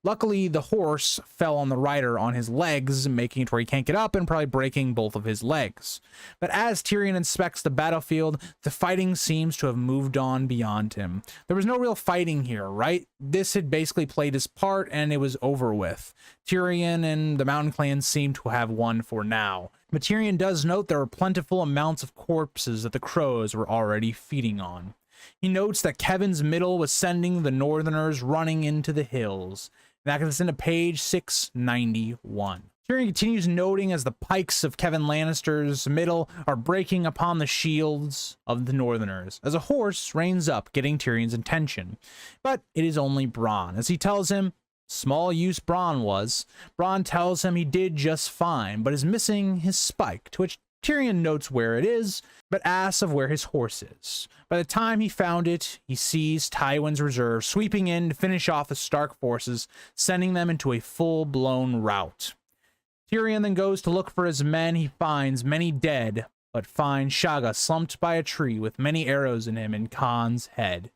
Luckily, the horse fell on the rider on his legs, making it where he can't get up and probably breaking both of his legs. But as Tyrion inspects the battlefield, the fighting seems to have moved on beyond him. There was no real fighting here, right? This had basically played his part and it was over with. Tyrion and the Mountain Clan seem to have won for now. But Tyrion does note there are plentiful amounts of corpses that the crows were already feeding on. He notes that Kevin's middle was sending the Northerners running into the hills. That gets us into page 691. Tyrion continues noting as the pikes of Kevin Lannister's middle are breaking upon the shields of the Northerners, as a horse reins up, getting Tyrion's attention. But it is only Bronn, as he tells him small use Bronn was. Bronn tells him he did just fine, but is missing his spike, to which Tyrion notes where it is, but asks of where his horse is. By the time he found it, he sees Tywin's reserve sweeping in to finish off the Stark forces, sending them into a full-blown rout. Tyrion then goes to look for his men. He finds many dead, but finds Shagga slumped by a tree with many arrows in him in Khan's head.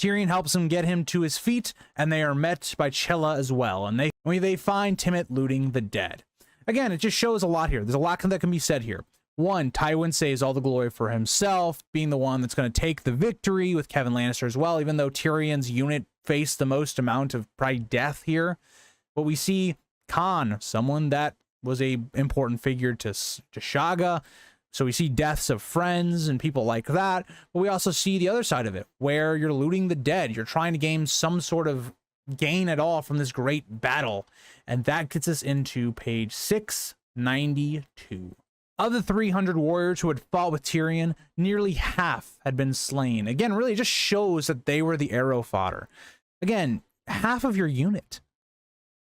Tyrion helps him get him to his feet, and they are met by Chella as well, and they find Timett looting the dead. Again, it just shows a lot here. There's a lot that can be said here. One, Tywin saves all the glory for himself, being the one that's going to take the victory with Kevin Lannister as well, even though Tyrion's unit faced the most amount of probably death here. But we see Khan, someone that was a important figure to Shagga. So we see deaths of friends and people like that. But we also see the other side of it, where you're looting the dead. You're trying to gain some sort of gain at all from this great battle. And that gets us into page 692. Of the 300 warriors who had fought with Tyrion, nearly half had been slain. Again, really just shows that they were the arrow fodder. Again, half of your unit.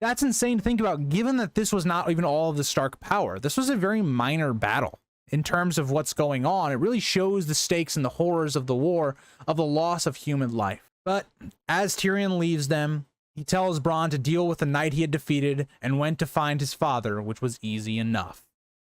That's insane to think about, given that this was not even all of the Stark power. This was a very minor battle in terms of what's going on. It really shows the stakes and the horrors of the war, of the loss of human life. But as Tyrion leaves them, he tells Bronn to deal with the knight he had defeated and went to find his father, which was easy enough.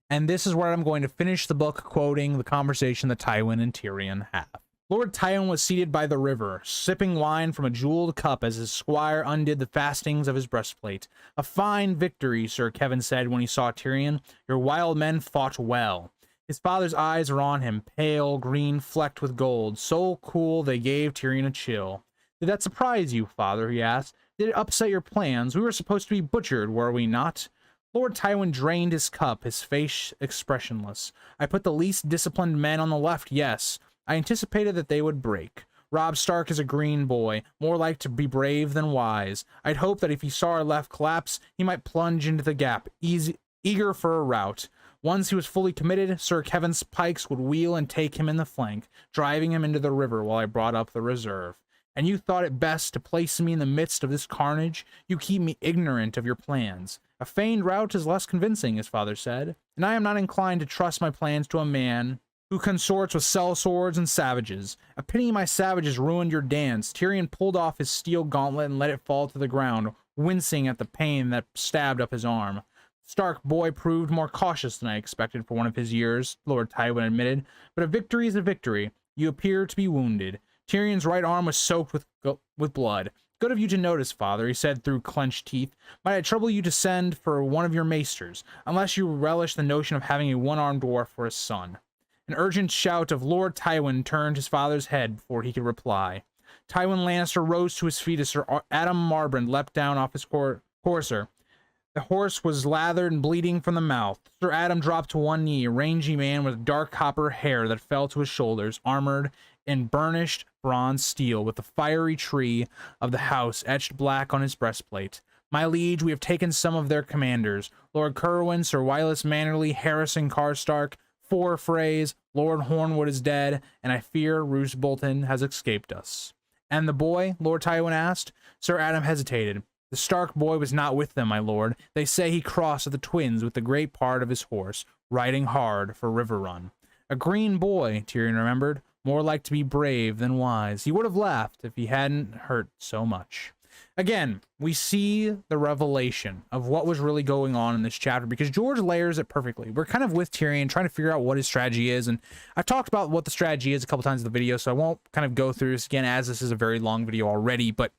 And this is where I'm going to finish the book, quoting the conversation that Tywin and Tyrion have. Lord Tywin was seated by the river, sipping wine from a jeweled cup as his squire undid the fastenings of his breastplate. A fine victory, Sir Kevin said when he saw Tyrion. Your wild men fought well. His father's eyes were on him, pale, green, flecked with gold, so cool they gave Tyrion a chill. Did that surprise you, father? He asked. Did it upset your plans? We were supposed to be butchered, were we not? Lord Tywin drained his cup, his face expressionless. I put the least disciplined men on the left, yes. I anticipated that they would break. Robb Stark is a green boy, more like to be brave than wise. I'd hoped that if he saw our left collapse, he might plunge into the gap, eager for a rout. Once he was fully committed, Sir Kevin's pikes would wheel and take him in the flank, driving him into the river while I brought up the reserve. And you thought it best to place me in the midst of this carnage? You keep me ignorant of your plans. A feigned rout is less convincing, his father said, and I am not inclined to trust my plans to a man who consorts with sellswords and savages. A pity my savages ruined your dance. Tyrion pulled off his steel gauntlet and let it fall to the ground, wincing at the pain that stabbed up his arm. Stark boy proved more cautious than I expected for one of his years, Lord Tywin admitted, but a victory is a victory. You appear to be wounded. Tyrion's right arm was soaked with blood. Good of you to notice, father, he said through clenched teeth. Might I trouble you to send for one of your maesters, unless you relish the notion of having a one-armed dwarf for a son. An urgent shout of Lord Tywin turned his father's head before he could reply. Tywin Lannister rose to his feet as Sir Adam Marbrand leapt down off his courser. The horse was lathered and bleeding from the mouth. Sir Adam dropped to one knee, a rangy man with dark copper hair that fell to his shoulders, armored in burnished bronze steel, with the fiery tree of the house etched black on his breastplate. My liege, we have taken some of their commanders. Lord Cerwyn, Sir Wylis Mannerly, Harrison Karstark, Four Freys, Lord Hornwood is dead, and I fear Roose Bolton has escaped us. And the boy? Lord Tywin asked. Sir Adam hesitated. The Stark boy was not with them, my lord. They say he crossed with the twins with the great part of his horse, riding hard for River Run. A green boy, Tyrion remembered, more like to be brave than wise. He would have laughed if he hadn't hurt so much. Again, we see the revelation of what was really going on in this chapter because George layers it perfectly. We're kind of with Tyrion trying to figure out what his strategy is, and I've talked about what the strategy is a couple times in the video, so I won't kind of go through this again as this is a very long video already, but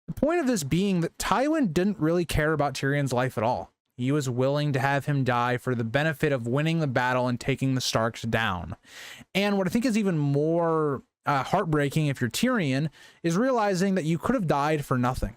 the point of this being that Tywin didn't really care about Tyrion's life at all. He was willing to have him die for the benefit of winning the battle and taking the Starks down. And what I think is even more heartbreaking if you're Tyrion is realizing that you could have died for nothing,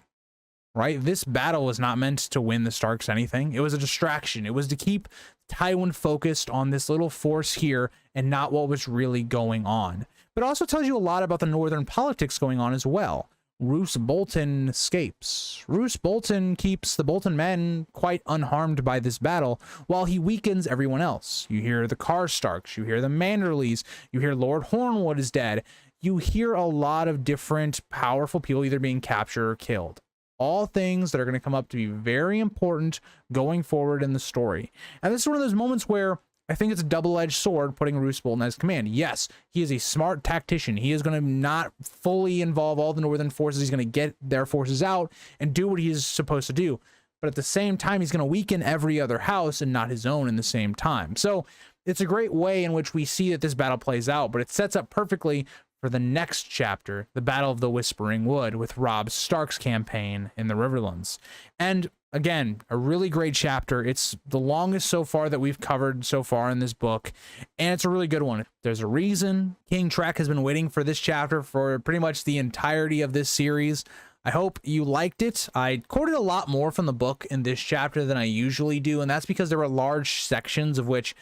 right? This battle was not meant to win the Starks anything. It was a distraction. It was to keep Tywin focused on this little force here and not what was really going on. But it also tells you a lot about the northern politics going on as well. Roose Bolton escapes. Roose Bolton keeps the Bolton men quite unharmed by this battle, while he weakens everyone else. You hear the Karstarks, you hear the Manderleys, you hear Lord Hornwood is dead. You hear a lot of different powerful people either being captured or killed. All things that are going to come up to be very important going forward in the story. And this is one of those moments where I think it's a double-edged sword putting Roose Bolton as command. Yes, he is a smart tactician. He is going to not fully involve all the northern forces. He's going to get their forces out and do what he is supposed to do. But at the same time, he's going to weaken every other house and not his own in the same time. So it's a great way in which we see that this battle plays out, but it sets up perfectly for the next chapter, the Battle of the Whispering Wood, with Robb Stark's campaign in the Riverlands. And again, a really great chapter. It's the longest so far that we've covered so far in this book, and it's a really good one. There's a reason King Trek has been waiting for this chapter for pretty much the entirety of this series. I hope you liked it. I quoted a lot more from the book in this chapter than I usually do, and that's because there were large sections of which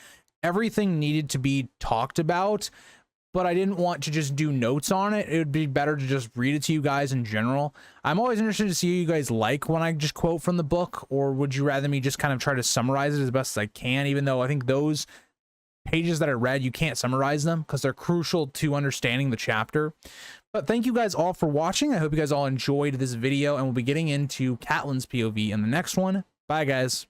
everything needed to be talked about, but I didn't want to just do notes on it. It would be better to just read it to you guys in general. I'm always interested to see what you guys like when I just quote from the book, or would you rather me just kind of try to summarize it as best as I can, even though I think those pages that I read, you can't summarize them because they're crucial to understanding the chapter. But thank you guys all for watching. I hope you guys all enjoyed this video, and we'll be getting into Catelyn's POV in the next one. Bye, guys.